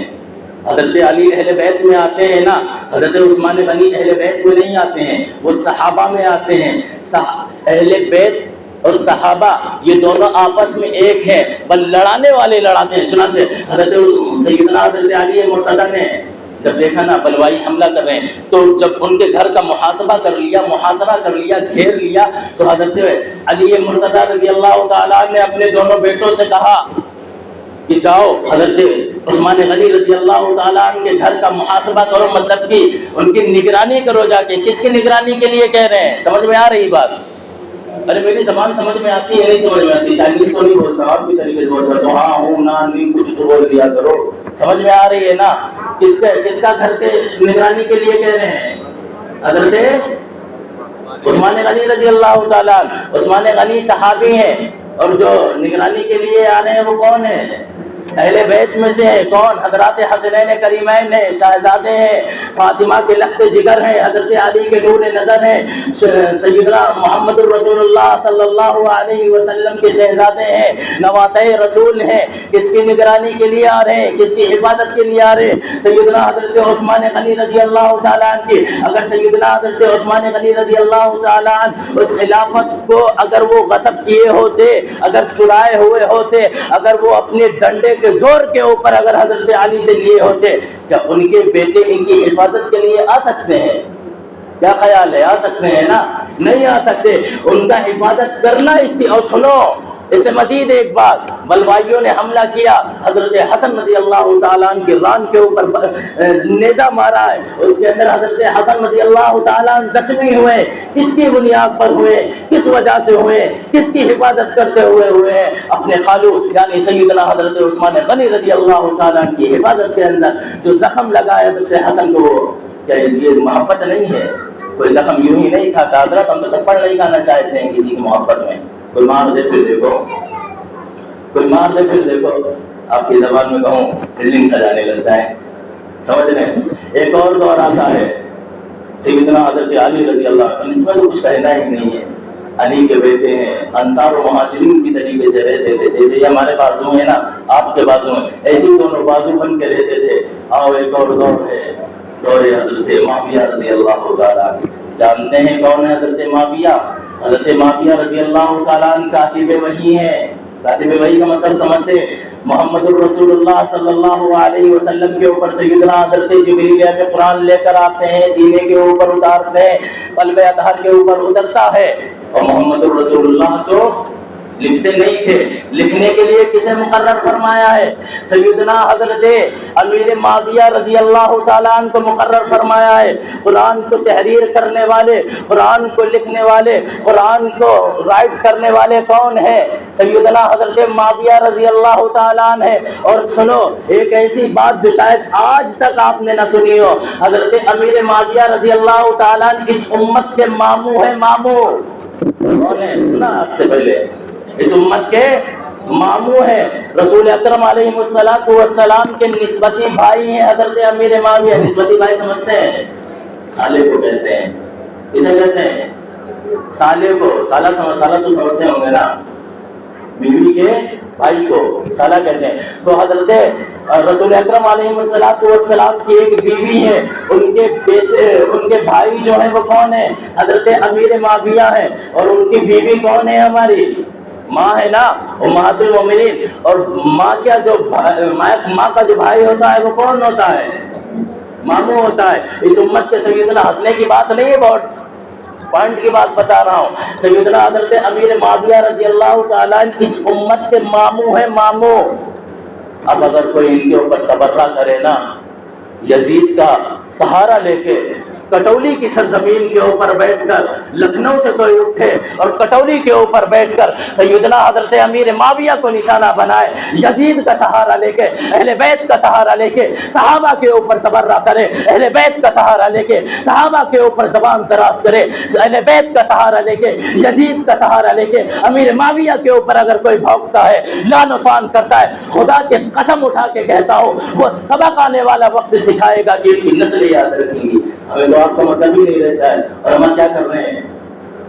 حضرت علی اہل بیت میں آتے ہیں نا، حضرت عثمان غنی اہل بیت میں نہیں آتے ہیں، وہ صحابہ میں آتے ہیں۔ اہل بیت اور صحابہ یہ دونوں آپس میں ایک ہیں، بل لڑانے والے لڑاتے ہیں۔ چنانچہ سیدنا حضرت علی مرتضیٰ نے جب دیکھا نا بلوائی حملہ کر رہے ہیں، تو جب ان کے گھر کا محاصرہ کر لیا، گھیر لیا، تو حضرت علی مرتضیٰ رضی اللہ تعالیٰ نے اپنے دونوں بیٹوں سے کہا کہ جاؤ حضرت عثمان غنی رضی اللہ تعالیٰ عنہ کے گھر کا محاسبہ کرو، مطلب کہ ان کی نگرانی کرو جا کے۔ کس کی نگرانی کے لیے کہہ رہے ہیں؟ سمجھ میں آ رہی بات؟ ارے میری زبان سمجھ میں آتی ہے نہیں سمجھ میں آتی؟ چائنیز تو نہیں بولتا، آپ بھی طریقے سے بولتا تو ہاں ہوں نہ نہیں کچھ تو بول دیا کرو۔ سمجھ میں آ رہی ہے نا؟ کس کا گھر کے نگرانی کے لیے کہہ رہے ہیں؟ حضرت عثمان غنی رضی اللہ تعالیٰ عنہ۔ عثمان غنی صحابی ہیں، اور جو نگرانی کے لیے آ رہے ہیں وہ کون ہیں؟ اہل بیت میں سے ہے۔ کون؟ حضرات حسنین کریمین ہیں، شہزادے ہیں، فاطمہ کے لخت جگر ہیں، حضرت علی کے نور نظر ہیں، سیدنا محمد الرسول اللہ صلی اللہ علیہ وسلم کے شہزادے ہیں، نواسۂ رسول ہیں۔ کس کی نگرانی کے لیے آ رہے ہیں؟ کس کی حفاظت کے لیے آ رہے ہیں؟ سیدنا حضرت عثمان غنی رضی اللہ تعالیٰ عنہ کی۔ اگر سیدنا حضرت عثمان غنی رضی اللہ تعالیٰ عنہ اس خلافت کو اگر وہ غصب کیے ہوتے، اگر چرائے ہوئے ہوتے، اگر وہ اپنے ڈنڈے کے زور کے اوپر اگر حضرت علی سے لیے ہوتے، کیا ان کے بیٹے ان کی حفاظت کے لیے آ سکتے ہیں؟ کیا خیال ہے؟ آ سکتے ہیں نا؟ نہیں آ سکتے۔ ان کا حفاظت کرنا اور سنو، اس سے مزید ایک بات، ملوائیوں نے حملہ کیا، حضرت حسن رضی اللہ تعالیٰ عنہ کی ران کے اوپر نیزہ مارا ہے، اس کے اندر حضرت حسن رضی اللہ تعالیٰ عنہ زخمی ہوئے، کس کی بنیاد پر ہوئے، کس وجہ سے ہوئے، کس کی حفاظت کرتے ہوئے ہیں؟ اپنے خالو یعنی سیدنا حضرت عثمان غنی رضی اللہ تعالیٰ عنہ کی حفاظت کے اندر جو زخم لگا ہے حضرت حسن کو، کیا یہ محبت نہیں ہے؟ کوئی زخم یوں ہی نہیں کھاتا حضرت، ہم تو تھپڑ نہیں کھانا چاہتے ہیں کسی کی محبت میں، کوئی مار دے پھر دیکھو، کوئی مار دے پھر دیکھو، آپ کی زبان میں کہوں بلڈنگ سجانے لگتا ہے، سمجھ رہے ہیں؟ ایک اور دور آتا ہے سیدنا حضرت علی رضی اللہ عنہ، اس میں تو کچھ کہنا ہی نہیں ہے، علی کے بیٹے ہیں، انصار و مہاجرین کی طریقے سے رہتے تھے، جیسے یہ ہمارے بازو ہیں نا، آپ کے بازو ہیں، ایسے دونوں بازو بن کے رہتے تھے۔ آؤ ایک اور دور ہے، دور حضرت معاویہ رضی اللہ تعالیٰ عنہ، جانتے ہیں کون ہے حضرت معاویہ؟ حضرت معاویہ رضی اللہ تعالیٰ عنہ کاتب وحی ہے۔ کاتب وحی کا مطلب سمجھتے ہیں؟ محمد الرسول اللہ صلی اللہ علیہ وسلم کے اوپر سیدنا حضرت جبریل میں قرآن لے کر آتے ہیں، سینے کے اوپر اتارتے ہیں، قلب اطہر کے اوپر اترتا ہے، اور محمد الرسول اللہ تو لکھتے نہیں تھے، لکھنے کے لیے کسے مقرر فرمایا ہے؟ سیدنا حضرت امیر معاویہ رضی اللہ تعالیٰ عنہ کو مقرر فرمایا ہے۔ قرآن کو تحریر کرنے والے، قرآن کو لکھنے والے، قرآن کو رائٹ کرنے والے کون ہیں؟ سیدنا حضرت معاویہ رضی اللہ تعالیٰ عنہ ہے۔ اور سنو ایک ایسی بات جو شاید آج تک آپ نے نہ سنی ہو، حضرت امیر معاویہ رضی اللہ تعالیٰ عنہ اس امت کے ماموں ہیں، ماموں کون ہے؟ سنا آج سے پہلے؟ اس امت کے ماموں ہیں، رسول اکرم علیہ السلام کے نسبتی بھائی ہیں حضرت امیر معاویہ۔ نسبتی بھائی سمجھتے ہیں؟ سالے کو کہتے ہیں، اسے کہتے ہیں سالے کو، سالہ تو سمجھتے ہوں گے نا، بیوی کے بھائی کو سالہ کہتے ہیں۔ تو حضرت رسول اکرم علیہ السلام کی ایک بیوی ہے، ان کے بیٹے، ان کے بھائی جو ہیں وہ کون ہیں؟ حضرت امیر معاویہ ہیں، اور ان کی بیوی کون ہے؟ ہماری ماں ہے نا، امہات المومنین۔ اور ماں کا جو بھائی ہوتا ہے وہ کون ہوتا ہے؟ ماموں ہوتا ہے۔ اس امت کے سیدنا ہنسنے کی بات نہیں ہے، بہت پوائنٹ کی بات بتا رہا ہوں۔ سیدنا حضرت امیر معاویہ رضی اللہ تعالیٰ اس امت کے ماموں ہیں، ماموں۔ اب اگر کوئی ان کے اوپر تبرہ کرے نا، یزید کا سہارا لے کے کٹولی کی سرزمین کے اوپر بیٹھ کر، لکھنؤ سے کوئی اٹھے اور کٹولی کے اوپر بیٹھ کر سیدنا حضرت امیر معاویہ کو نشانہ بنائے، یزید کا سہارا لے کے، اہل بیت کا سہارا لے کے صحابہ کے اوپر تبرہ کرے، اہل بیت کا سہارا لے کے صحابہ کے اوپر زبان دراز کرے، اہل بیت کا سہارا لے کے، یزید کا سہارا لے کے امیر معاویہ کے اوپر اگر کوئی بھونکتا ہے، لعن و طعن کرتا ہے، خدا کے قسم اٹھا کے کہتا ہوں وہ سبق آنے والا وقت سکھائے گا کہ ان کی نسلیں یاد رکھیں گی۔ ہمیں تو آپ کا مطلب ہی نہیں رہتا ہے، اور ہم کیا کر رہے ہیں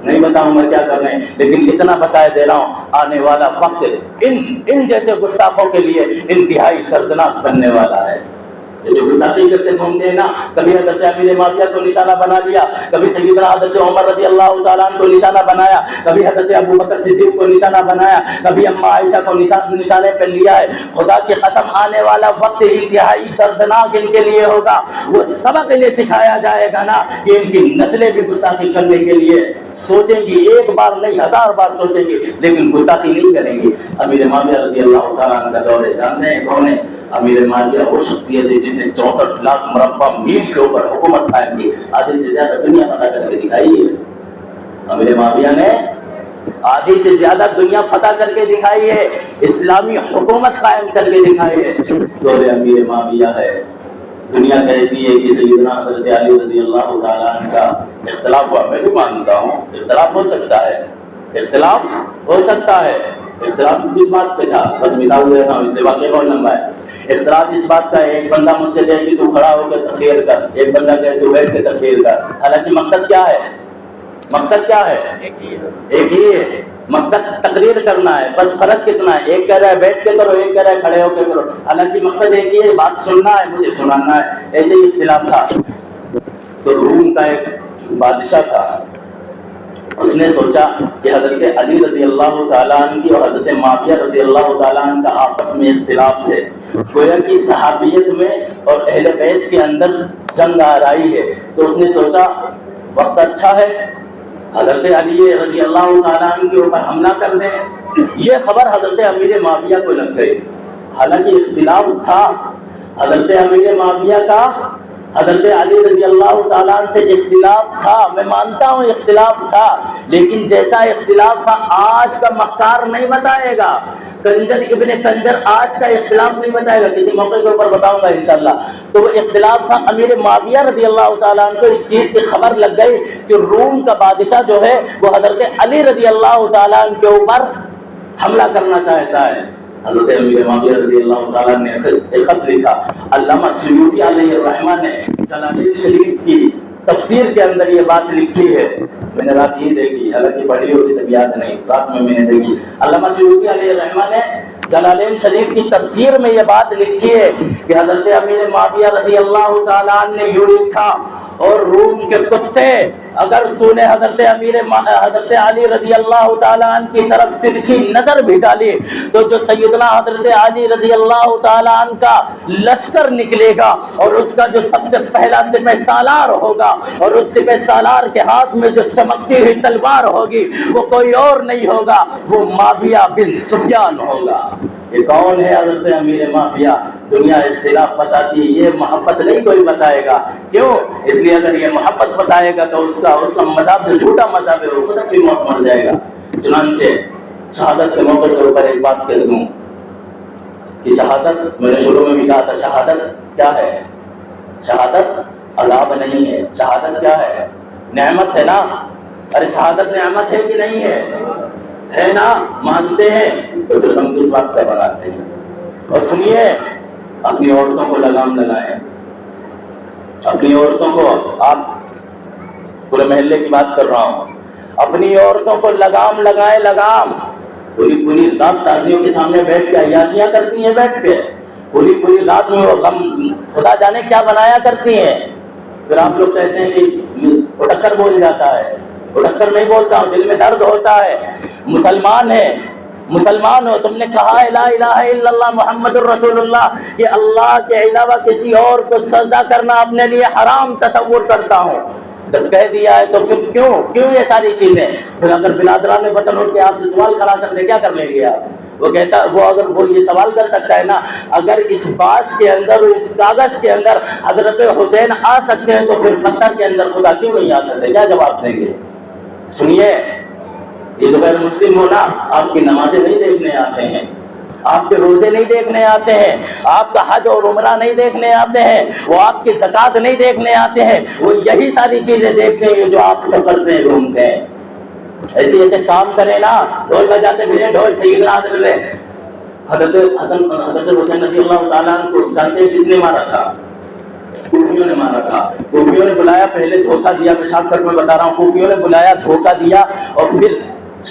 نہیں بتاؤں میں کیا کر رہے ہیں، لیکن اتنا بتائے دے رہا ہوں آنے والا وقت ان جیسے گستاخوں کے لیے انتہائی دردناک بننے والا ہے۔ جو گستاخی کرتے گھومتے ہیں نا، کبھی حضرت امیر معاویہ کو نشانہ بنا لیا، کبھی سیدنا حضرت عمر رضی اللہ تعالیٰ عنہ کو نشانہ بنایا، کبھی حضرت ابو بکر صدیق کو نشانہ بنایا، کبھی اماں عائشہ کو نشانے پہ لیا ہے۔ خدا کی قسم آنے والا وقت انتہائی دردناک ان کے لیے ہوگا۔ وہ سبق انہیں سکھایا جائے گا نا کہ ان کی نسلیں بھی گستاخی کرنے کے لیے سوچیں گی، ایک بار نہیں 1000 بار سوچیں گی، لیکن گستاخی نہیں کریں گی۔ امیر معاویہ رضی اللہ تعالیٰ عنہ کا دور ہے، جانتے ہیں کون ہے؟ امیر معاویہ وہ شخصیت ہے جس نے 64 لاکھ مربع میل کے اوپر حکومت قائم کی، آدھی سے زیادہ دنیا فتح کر کے دکھائی ہے۔ امیر معاویہ نے آدھی سے زیادہ دنیا فتح کر کے دکھائی ہے، اسلامی حکومت قائم کر کے دکھائی ہے۔ دور امیر معاویہ ہے۔ دنیا کہتی ہے کہ سیدنا حضرت علی رضی اللہ تعالیٰ عنہ کا اختلاف ہوا، میں بھی مانتا ہوں اختلاف ہو سکتا ہے، اختلاف ہو سکتا ہے۔ اختلاف کس بات پہ تھا؟ بس مثال دے رہا ہوں، اس لیے واقعہ بہت لمبا ہے۔ اختلاف اس بات کا ہے، ایک بندہ مجھ سے کہے کہ تو کھڑا ہو کے تقریر کر، ایک بندہ کہے تو بیٹھ کے تقریر کر، حالانکہ مقصد کیا ہے؟ مقصد کیا ہے؟ ایک ہی ہے، مقصد تقریر کرنا ہے، بس فرق کتنا ہے، ایک کہہ رہا ہے بیٹھ کے کرو، ایک کہہ رہا ہے کھڑے ہو کے کرو، حالانکہ مقصد ایک ہی ہے، بات سننا ہے، مجھے سنانا ہے۔ ایسے ہی اختلاف تھا۔ تو روم کا ایک بادشاہ تھا، اس نے سوچا کہ حضرت علی رضی اللہ تعالیٰ عنہ کی اور حضرت معاویہ رضی اللہ تعالیٰ عنہ کا آپس میں اختلاف ہے، گویا کہ صحابیت میں اور اہل بیت کے اندر جنگ آ رہی ہے۔ تو اس نے سوچا وقت اچھا ہے، حضرت علی رضی اللہ تعالیٰ عنہ کے اوپر حملہ کر دیں، یہ خبر حضرت امیر معاویہ کو لگ گئی، حالانکہ اختلاف تھا حضرت امیر معاویہ کا حضرت علی رضی اللہ تعالیٰ عنہ سے اختلاف تھا، میں مانتا ہوں اختلاف تھا، لیکن جیسا اختلاف تھا آج کا مکار نہیں بتائے گا، کنجر ابن کنجر آج کا اختلاف نہیں بتائے گا، کسی موقع کے اوپر بتاؤں گا انشاءاللہ۔ تو وہ اختلاف تھا، امیر معاویہ رضی اللہ تعالیٰ عنہ کو اس چیز کی خبر لگ گئی کہ روم کا بادشاہ جو ہے وہ حضرت علی رضی اللہ تعالیٰ عنہ کے اوپر حملہ کرنا چاہتا ہے۔ حضرت امیر معاویہ رضی اللہ تعالیٰ نے ایک خط لکھا، علامہ سیوطی علیہ الرحمہ نے جلالین شریف کی تفسیر کے اندر یہ بات لکھی ہے، میں نے رات یہ دیکھی، حالانکہ پڑھی ہوگی تب یاد نہیں، رات میں نے دیکھی۔ علامہ سیوطی علیہ الرحمہ نے جلالین شریف کی تفسیر میں یہ بات لکھی ہے کہ حضرت امیر معاویہ رضی اللہ تعالیٰ عنہ نے یوں لکھا، اور روم کے کتے اگر تو نے حضرت علی رضی اللہ تعالیٰ عنہ کی طرف ترچھی نظر بھی ڈالی تو جو سیدنا حضرت علی رضی اللہ تعالیٰ عنہ کا لشکر نکلے گا اور اس کا جو سب سے پہلا سپہ سالار ہوگا اور اس سپہ سالار کے ہاتھ میں جو چمکتی ہوئی تلوار ہوگی وہ کوئی اور نہیں ہوگا، وہ معاویہ بن سفیان ہوگا۔ یہ کون ہے حضرت امیر معاویہ؟ دنیا اختلاف بتاتی ہے، یہ محبت نہیں کوئی بتائے گا، کیوں؟ اس لیے اگر یہ محبت بتائے گا تو اس کا مذہب جو جھوٹا مذہب ہے وہ خود اپنی موت مر جائے گا۔ چنانچہ شہادت کے موقع کے اوپر ایک بات کہہ دوں کہ شہادت، میں نے شروع میں بھی کہا تھا، شہادت کیا ہے؟ شہادت عذاب نہیں ہے، شہادت کیا ہے؟ نعمت ہے نا۔ ارے شہادت نعمت ہے کہ نہیں ہے نا؟ مانتے ہیں تو پھر ہم کس بات کا بناتے ہیں؟ اور سنیے، اپنی عورتوں کو لگام لگائیں، اپنی عورتوں کو، آپ پورے محلے کی بات کر رہا ہوں، اپنی عورتوں کو لگام لگائیں، لگام۔ پوری رات تازیوں کے سامنے بیٹھ کے عیاشیاں کرتی ہیں، بیٹھ کے پوری رات میں وہ غم خدا جانے کیا بنایا کرتی ہیں۔ پھر آپ لوگ کہتے ہیں کہ اٹکر بول جاتا ہے، اٹکر نہیں بولتا ہوں، دل میں درد ہوتا ہے۔ مسلمان ہے، مسلمان ہو، تم نے کہا ہے لا الہ الا اللہ محمد الرسول اللہ، کہ اللہ کے علاوہ کسی اور کو سجدہ کرنا اپنے لیے حرام تصور کرتا ہوں، جب کہہ دیا ہے تو پھر کیوں یہ ساری چیزیں؟ پھر اگر بلادران نے بطن اٹھ کے آپ سے سوال کھڑا کر دے، کیا کر لیں گے آپ؟ وہ کہتا وہ اگر وہ یہ سوال کر سکتا ہے نا، اگر اس بات کے اندر، اس کاغذ کے اندر حضرت حسین آ سکتے ہیں تو پھر پتھر کے اندر خدا کیوں نہیں آ سکتے؟ کیا جواب دیں گے؟ سنیے، یہ جو غیر مسلم ہو نا، آپ کی نمازیں نہیں دیکھنے آتے ہیں، آپ کے روزے نہیں دیکھنے آتے ہیں، آپ کا حج اور عمرہ نہیں دیکھنے آتے ہیں، وہ آپ کی زکوٰۃ نہیں دیکھنے آتے ہیں، وہ یہی ساری چیزیں دیکھتے ہیں جو آپ سے کرتے ہیں، گھومتے ہیں۔ ایسے کام کریں نا، ڈھول بجاتے پھریں، ڈھول سیدنا حضرت حسین رضی اللہ تعالیٰ عنہ کو جانتے ہیں کس نے مارا تھا؟ کوفیوں نے مارا تھا۔ کوفیوں نے بلایا، پہلے دھوکہ دیا، پیشاب کر میں بتا رہا ہوں، کوفیوں نے بلایا، دھوکہ دیا، اور پھر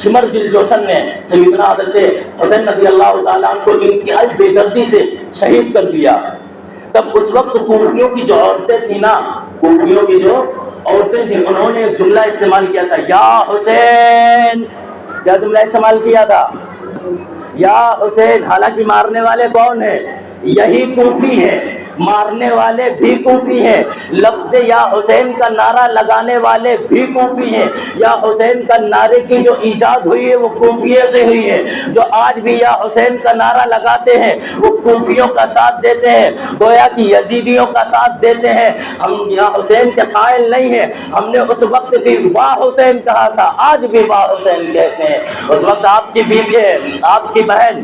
شمر جل جوشن نے سیدنا حضرت حسین رضی اللہ تعالیٰ عنہ کو انتہائی بے دردی سے شہید کر دیا۔ تب اس وقت کوفیوں کی جو عورتیں تھیں نا، کوفیوں کی جو عورتیں تھیں، انہوں نے ایک جملہ استعمال کیا تھا، یا حسین۔ کیا جملہ استعمال کیا تھا؟ یا حسین۔ حالانکہ مارنے والے کون ہیں؟ یہی کوفی ہیں، مارنے والے بھی کوفی ہیں، لفظ یا حسین کا نعرہ لگانے والے بھی کوفی ہیں۔ یا حسین کا نعرے کی جو ایجاد ہوئی ہے وہ کوفیوں سے ہوئی ہے، جو آج بھی یا حسین کا نعرہ لگاتے ہیں وہ کوفیوں کا ساتھ دیتے ہیں، گویا کہ یزیدیوں کا ساتھ دیتے ہیں۔ ہم یا حسین کے قائل نہیں ہیں، ہم نے اس وقت بھی واہ حسین کہا تھا، آج بھی واہ حسین کہتے ہیں۔ اس وقت آپ کی بیوی، آپ کی بہن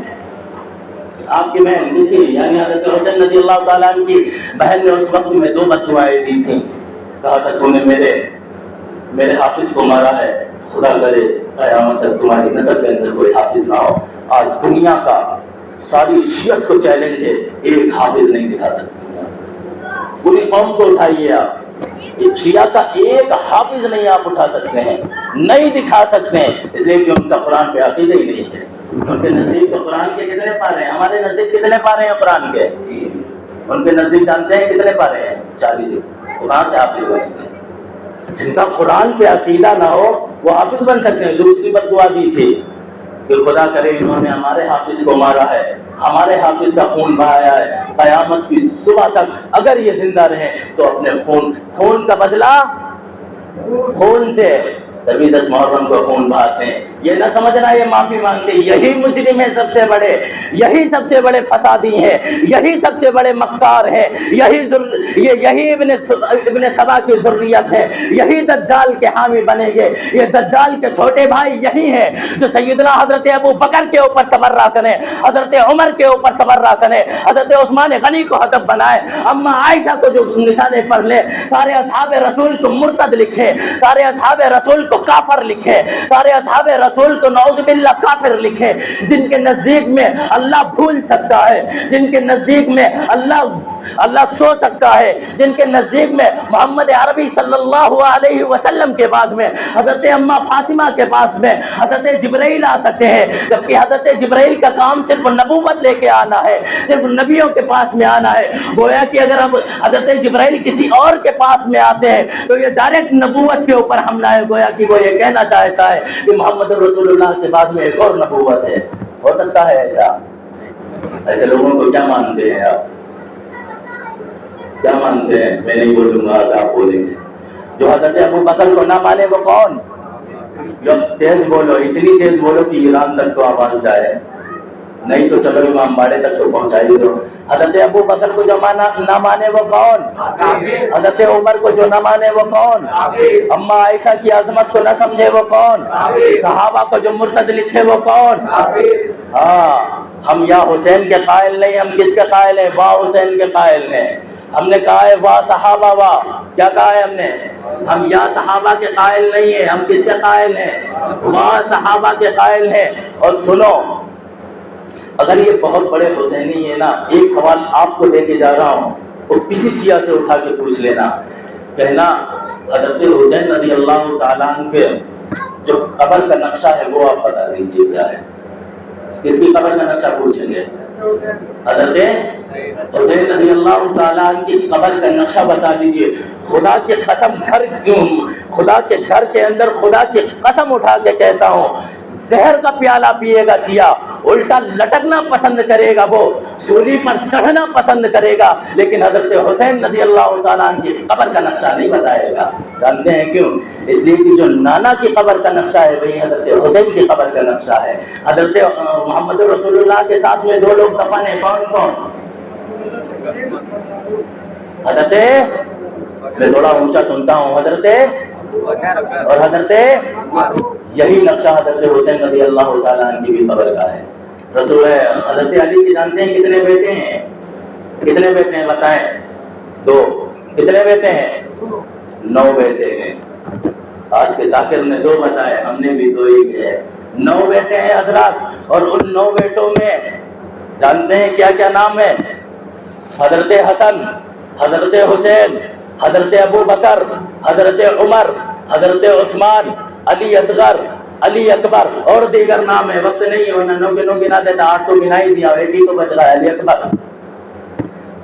کسی، یعنی حضرت حسین رضی اللہ تعالیٰ عنہ کی بہن نے اس وقت میں 2 بد دعائیں دی تھیں، کہا تھا تو نے میرے حافظ کو مارا ہے، خدا کرے قیامت تک تمہاری نسل کے اندر کوئی حافظ نہ ہو۔ آج دنیا کا ساری شیعت کو چیلنج ہے، ایک حافظ نہیں دکھا سکتے، پوری قوم کو اٹھائیے آپ، شیعہ کا ایک حافظ نہیں آپ اٹھا سکتے ہیں، نہیں دکھا سکتے ہیں، اس لیے کہ ان کا قرآن پہ عقیدہ ہی نہیں ہے۔ ان کے نزدیک تو قرآن کے کتنے پارے ہیں؟ ہمارے نزدیک کتنے پارے ہیں قرآن کے؟ ان کے نزدیک جانتے ہیں کتنے پارے ہیں؟ 40۔ قرآن سے حافظ بنیں گے؟ جن کا قرآن پہ عقیدہ نہ ہو وہ حافظ بن سکتے ہیں۔ دوسری بد دعا دی تھی کہ خدا کرے انہوں نے ہمارے حافظ کو مارا ہے، ہمارے حافظ کا خون بہایا ہے، قیامت کی صبح تک اگر یہ زندہ رہے تو اپنے خون کا بدلہ خون سے تبھی 10 محرم کو خون بہاتے ہیں. یہ نہ سمجھنا یہ معافی مانگتے. یہی مجرم ہیں سب سے بڑے, یہی سب سے بڑے فسادی ہیں, یہی سب سے بڑے مکار ہیں, یہی ابن سبا کی ذریت ہے, یہی دجال کے حامی بنیں گے. یہ دجال کے چھوٹے بھائی یہی ہیں جو سیدنا حضرت ابو بکر کے اوپر تبرہ کریں, حضرت عمر کے اوپر تبرہ کریں, حضرت عثمان غنی کو ہدف بنائے, اما عائشہ کو جو نشانے پر لے, سارے اصحاب رسول کو مرتد لکھے, سارے اصحاب رسول کو کافر لکھے, سارے اصحاب رسول کو نعوذ باللہ کافر لکھے. جن کے نزدیک میں اللہ بھول سکتا ہے, جن کے نزدیک میں اللہ سو سکتا ہے, جن کے نزدیک میں محمد عربی صلی اللہ علیہ وسلم کے بعد میں حضرت اما فاطمہ کے پاس میں حضرت جبرائیل آ سکتے ہیں, جبکہ حضرت جبرائیل کا کام صرف نبوت لے کے آنا ہے, صرف نبیوں کے پاس میں آنا ہے. گویا کہ اگر اب حضرت جبرائیل کسی اور کے پاس میں آتے ہیں تو یہ ڈائریکٹ نبوت کے اوپر حملہ ہے. گویا کہ وہ یہ کہنا چاہتا ہے کہ محمد رسول اللہ کے بعد میں ایک اور نبوت ہے. ہو سکتا ہے ایسا؟ ایسے لوگوں کو کیا مانتے ہیں آپ؟ کیا مانتے ہیں؟ میں نہیں بولوں گا, آپ بولیں گے. جو حضرت ابو بکر کو نہ مانے وہ کون؟ جو تیز بولو, اتنی تیز بولو کہ ایران تک تو آواز جائے, نہیں تو چلو امام باڑے تک تو پہنچائی دو. حضرت ابو بکر کو جو نہ مانے وہ کون؟ حضرت عمر کو جو نہ مانے وہ کون؟ اما عائشہ کی عظمت کو نہ سمجھے وہ کون؟ صحابہ کو جو مرتد لکھے وہ کون؟ ہاں, ہم یا حسین کے قائل نہیں, ہم کس کے قائل ہیں؟ واہ حسین کے قائل ہیں. ہم نے کہا ہے واہ صحابہ واہ, کیا کہا ہے ہم نے؟ ہم یا صحابہ کے قائل نہیں ہیں, ہم کس کے قائل ہیں؟ واہ صحابہ کے قائل ہیں. اور سنو, اگر یہ بہت بڑے حسینی ہے نا, ایک سوال آپ کو دے کے جا رہا ہوں, تو کسی شیعہ سے اٹھا کے پوچھ لینا, کہنا حضرت حسین رضی اللہ تعالیٰ عنہ کے جو قبر کا نقشہ ہے وہ آپ بتا دیجیے کیا ہے. کس کی قبر کا نقشہ پوچھیں گے؟ حضرت حسین رضی اللہ تعالیٰ عنہ کی قبر کا نقشہ بتا دیجیے. خدا کی قسم, خدا کے گھر کے اندر خدا کی قسم اٹھا کے کہتا ہوں, زہر کا پیالہ پیے گا شیعہ, الٹا لٹکنا پسند کرے گا, وہ سولی پر چڑھنا پسند کرے گا, لیکن حضرت حسین رضی اللہ تعالیٰ عنہ کی قبر کا نقشہ نہیں بتائے گا. جانتے ہیں کیوں؟ اس لیے کہ جو نانا کی قبر کا نقشہ ہے وہی حضرت حسین کی قبر کا نقشہ ہے. حضرت محمد رسول اللہ کے ساتھ میں 2 لوگ دفن ہیں, کون کون؟ حضرت, میں تھوڑا اونچا سنتا ہوں, حضرت اور حضرت, یہی نقشہ حضرت حسین رضی اللہ تعالیٰ عنہ کی بھی قبر کا ہے. رسول حضرت علی کی جانتے ہیں کتنے بیٹے ہیں؟ کتنے بیٹے ہیں بتائیں؟ 2. کتنے بیٹے ہیں؟ 9 بیٹے ہیں. آج کے ذاکر نے 2 بتائے, ہم نے بھی 2 ہی کہے. 9 بیٹے ہیں حضرات, اور ان 9 بیٹوں میں جانتے ہیں کیا کیا نام ہے؟ حضرت حسن, حضرت حسین, حضرت ابو بکر, حضرت عمر, حضرت عثمان, علی اصغر, علی اکبر, اور دیگر نام ہے. وقت نہیں ہے, ورنہ 9 کے 9 گنا دیتا, 8 تو گنا ہی دیا, ایک ہی تو بچ رہا ہے, علی اکبر.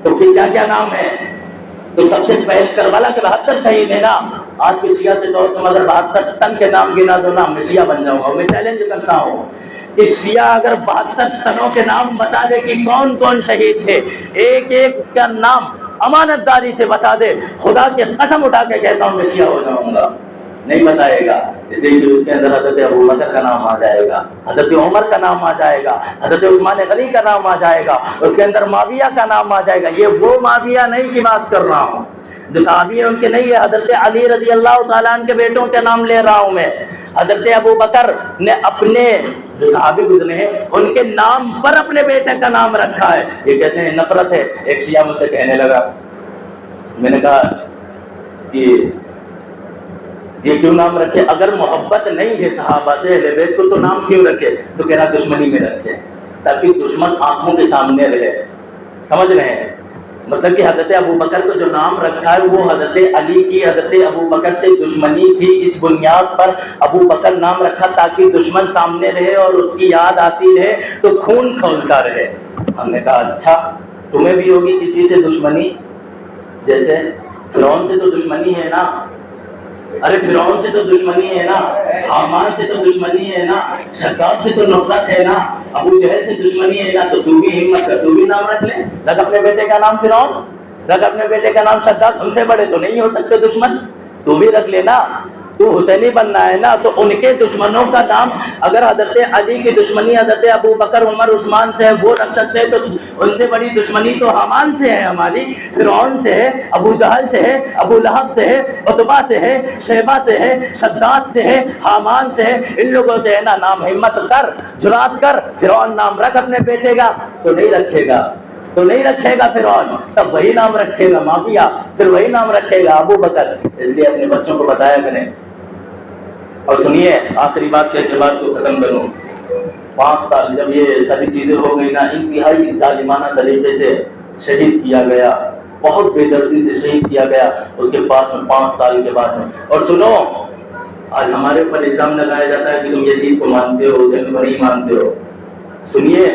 تو کیا کیا نام ہے؟ تو سب سے پہلے کربلا کے 72 شہید ہیں نا. آج کے شیعہ سے کہو تم اگر 72 تن کے نام گنا دو نا, میں شیعہ بن جاؤں گا. میں چیلنج کرتا ہوں کہ شیعہ اگر 72 تنوں کے نام بتا دے کہ کون کون شہید تھے, ایک ایک کا نام امانت داری سے بتا دے, خدا کی قسم اٹھا کے کہتا ہوں میں شیعہ ہو جاؤں گا. نہیں بتائے گا, اس لیے کہ اس کے اندر حضرت ابو بکر کا نام آ جائے گا, حضرت عمر کا نام آ جائے گا, حضرت عثمان غنی کا نام آ جائے گا, اس کے اندر معاویہ کا نام آ جائے گا. یہ وہ معاویہ نہیں کی بات کر رہا ہوں جو صحابی ہیں ان کے نہیں ہے. حضرت علی رضی اللہ تعالیٰ عنہ کے بیٹوں کے نام لے رہا ہوں میں. حضرت ابو بکر نے اپنے جو صحابی گزرے ہیں ان کے نام پر اپنے بیٹے کا نام رکھا ہے. یہ کہتے ہیں نفرت ہے. ایک شیعہ مجھ سے کہنے لگا, میں نے کہا کہ یہ کیوں نام رکھے؟ اگر محبت نہیں ہے صحابہ سے اہل بیت کو تو نام کیوں رکھے؟ تو کہہ رہا دشمنی میں رکھے تاکہ دشمن آنکھوں کے سامنے رہے. سمجھ رہے ہیں؟ مطلب کہ حضرت ابو بکر کو جو نام رکھا ہے وہ حضرت علی کی حضرت ابو بکر سے دشمنی تھی, اس بنیاد پر ابو بکر نام رکھا تاکہ دشمن سامنے رہے اور اس کی یاد آتی رہے تو خون کھولتا رہے. ہم نے کہا اچھا تمہیں بھی ہوگی کسی سے دشمنی؟ جیسے فرعون سے تو دشمنی ہے نا, ارے فرعون سے تو دشمنی ہے نا, حامان سے تو دشمنی ہے نا, شداد سے تو نفرت ہے نا, ابو جہل سے دشمنی ہے نا. تو تو بھی ہمت کر, تو بھی نام رکھ لے. رکھ اپنے بیٹے کا نام فرعون, رکھ اپنے بیٹے کا نام شداد. ان سے بڑے تو نہیں ہو سکتے دشمن, تو بھی رکھ لینا. تو حسینی بننا ہے نا، تو ان کے دشمنوں کا نام اگر حضرت علی کی دشمنی حضرت ابو بکر عمر عثمان سے ہے وہ رکھ سکتے ہیں، تو ان سے بڑی دشمنی تو حامان سے ہے ہماری، فرعون سے ہے، ابو جہل سے ہے، ابو لہب سے ہے، عتبہ سے ہے، شیبہ سے ہے، شداد سے ہے، حامان سے ہے، ان لوگوں سے ہے نا۔ نام ہمت کر، جرات کر، فرعون نام رکھ اپنے بیٹے کا، تو نہیں رکھے گا، تو نہیں رکھے گا فرعون، تب وہی نام رکھے گا مافیا، پھر وہی نام رکھے گا ابو بکر۔ اس لیے اپنے بچوں کو بتایا کریں۔ اور سنیے، آخری بات کے اعتبار کو ختم کروں، 5 سال جب یہ ساری چیزیں ہو گئی نا، انتہائی ظالمانہ طریقے سے شہید کیا گیا، بہت بے دردی سے شہید کیا گیا، اس کے بعد میں 5 سال کے بعد میں۔ اور سنو، آج ہمارے اوپر الزام لگایا جاتا ہے کہ تم یزید کو مانتے ہو، حسین کو نہیں مانتے ہو۔ سنیے،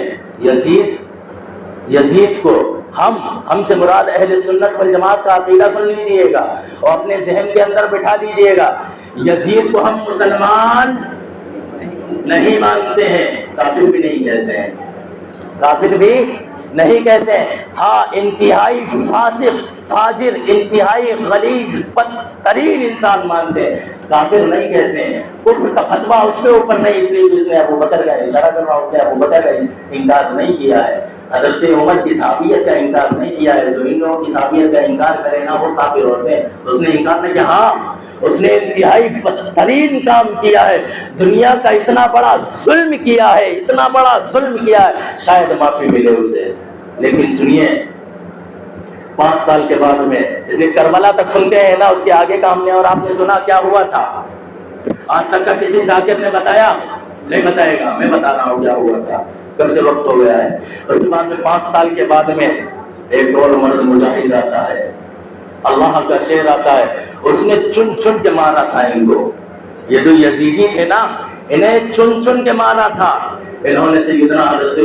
یزید کو ہم سے مراد اہل سنت والجماعت کا عقیدہ سن لیجئے گا اور اپنے ذہن کے اندر بٹھا دیجئے گا، یزید کو ہم مسلمان نہیں مانتے ہیں، کافر بھی نہیں کہتے ہیں، کافر بھی نہیں کہتے ہیں، ہاں انتہائی فاسق فاجر، انتہائی غلیظ بدترین انسان مانتے ہیں، کافر نہیں کہتے ہیں۔ کفر کا فتویٰ اس کے اوپر نہیں، اس لیے اس نے ابو بکر کا اشارہ کر رہا ہوں، اس نے ابو بکر کا انکار نہیں کیا ہے، حضرت عمر کی صحابیت کا انکار نہیں کیا ہے۔ جو ان لوگوں کی صحابیت کا انکار کرے نا وہ کافر ہوتے ہیں۔ اس نے انکار نہیں کیا، ہاں اس نے انتہائی بدترین کام کیا ہے، دنیا کا اتنا بڑا ظلم کیا ہے، اتنا بڑا ظلم کیا ہے، شاید معافی ملے اسے۔ لیکن سنیے، 5 سال کے بعد میں، اس لیے کربلا تک سنتے ہیں نا، اس کے آگے کا ہم نے، اور آپ نے سنا کیا ہوا تھا؟ آج تک کا کسی ذاکر نے بتایا؟ نہیں بتائے گا، میں بتا رہا ہوں کیا ہوا تھا، کب سے وقت ہو گیا ہے۔ اس کے بعد میں 5 سال کے بعد میں ایک اور مرد مجاہد آتا ہے، اللہ کا شیر آتا ہے، اس نے چن چن کے مارا تھا ان کو۔ یہ جو یزیدی تھے نا، انہیں چن چن کے مارا تھا۔ انہوں نے سیدنا حضرت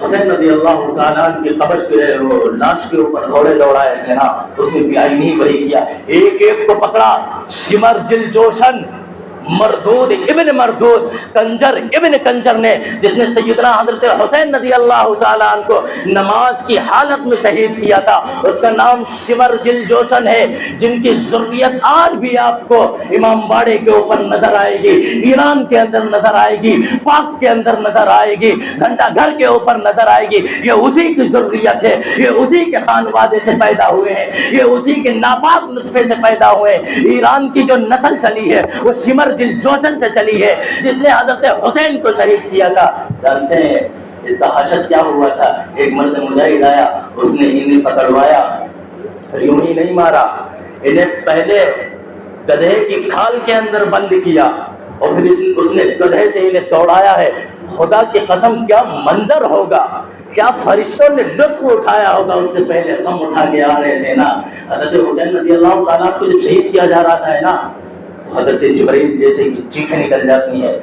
حسین رضی اللہ تعالیٰ کی قبر پہ وہ لاش کے اوپر گھوڑے دوڑائے تھے نا، اس نے بھی آئین ہی وہی کیا، ایک ایک کو پکڑا، شمر جل جوشن، مردود ابن مردود، کنجر ابن کنجر نے، جس نے سیدنا حضرت حسین رضی اللہ تعالیٰ عنہ کو نماز کی حالت میں شہید کیا تھا، اس کا نام شمر جل جوشن ہے، جن کی ذریت آج بھی آپ کو امام باڑے کے اوپر نظر آئے گی، ایران کے اندر نظر آئے گی، پاک کے اندر نظر آئے گی، گھنٹہ گھر کے اوپر نظر آئے گی۔ یہ اسی کی ذریت ہے، یہ اسی کے خانوادے سے پیدا ہوئے ہیں، یہ اسی کے ناپاک نطفے سے پیدا ہوئے ہیں۔ ایران کی جو نسل چلی ہے وہ شمر جل جوشن سے چلی ہے، جس نے حضرت حسین کو شہید کیا تھا۔ جانتے ہیں اس کا حشر کیا ہوا تھا؟ ایک مرد مجاہد آیا، اس نے انہیں پکڑوایا، یوں ہی نہیں مارا، انہیں پہلے گدھے کی کھال کے اندر بند کیا اور پھر اس نے گدھے سے انہیں دوڑایا ہے۔ خدا کی قسم کیا منظر ہوگا، کیا فرشتوں نے لطف اٹھایا ہوگا، اس سے پہلے غم اٹھا کے آ رہے تھے نا۔ حضرت حسین رضی اللہ تعالیٰ کو جب شہید کیا جا رہا ہے نا، حضرت جبرائیل جیسے کی چیخیں نکل جاتی ہیں،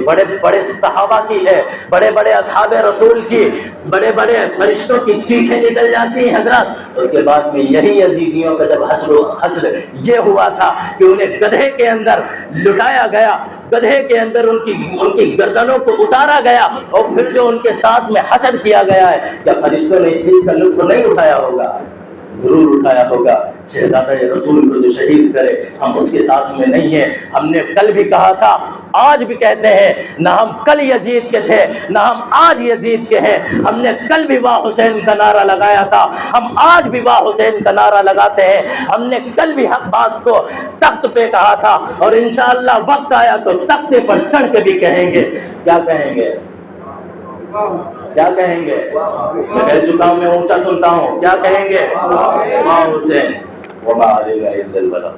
بڑے بڑے صحابہ کی ہے، بڑے بڑے اصحاب رسول کی، بڑے بڑے فرشتوں کی چیخیں نکل جاتی ہیں حضرات۔ اس کے بعد میں یہی یزیدیوں کا جب حشر یہ ہوا تھا کہ انہیں گدھے کے اندر لٹایا گیا، گدھے کے اندر ان کی گردنوں کو اتارا گیا، اور پھر جو ان کے ساتھ میں حشر کیا گیا ہے، کیا فرشتوں نے اس چیز کا لطف نہیں اٹھایا ہوگا؟ ضرور اٹھایا ہوگا۔ شہزادہ رسول کو جو شہید کرے، ہم اس کے ساتھ میں نہیں ہیں۔ ہم نے کل بھی کہا تھا، آج بھی کہتے ہیں، نہ ہم کل یزید کے تھے نہ ہم آج یزید کے ہیں۔ ہم نے کل بھی واہ حسین کا نعرہ لگایا تھا، ہم آج بھی واہ حسین کا نعرہ لگاتے ہیں۔ ہم نے کل بھی حق بات کو تخت پہ کہا تھا، اور انشاءاللہ وقت آیا تو تختے پر چڑھ کے بھی کہیں گے۔ کیا کہیں گے؟ کیا کہیں گے؟ میں کہہ چکا ہوں، میں اونچا سنتا ہوں، کیا کہیں گے؟ واہ حسین وما علینا الا البلاغ۔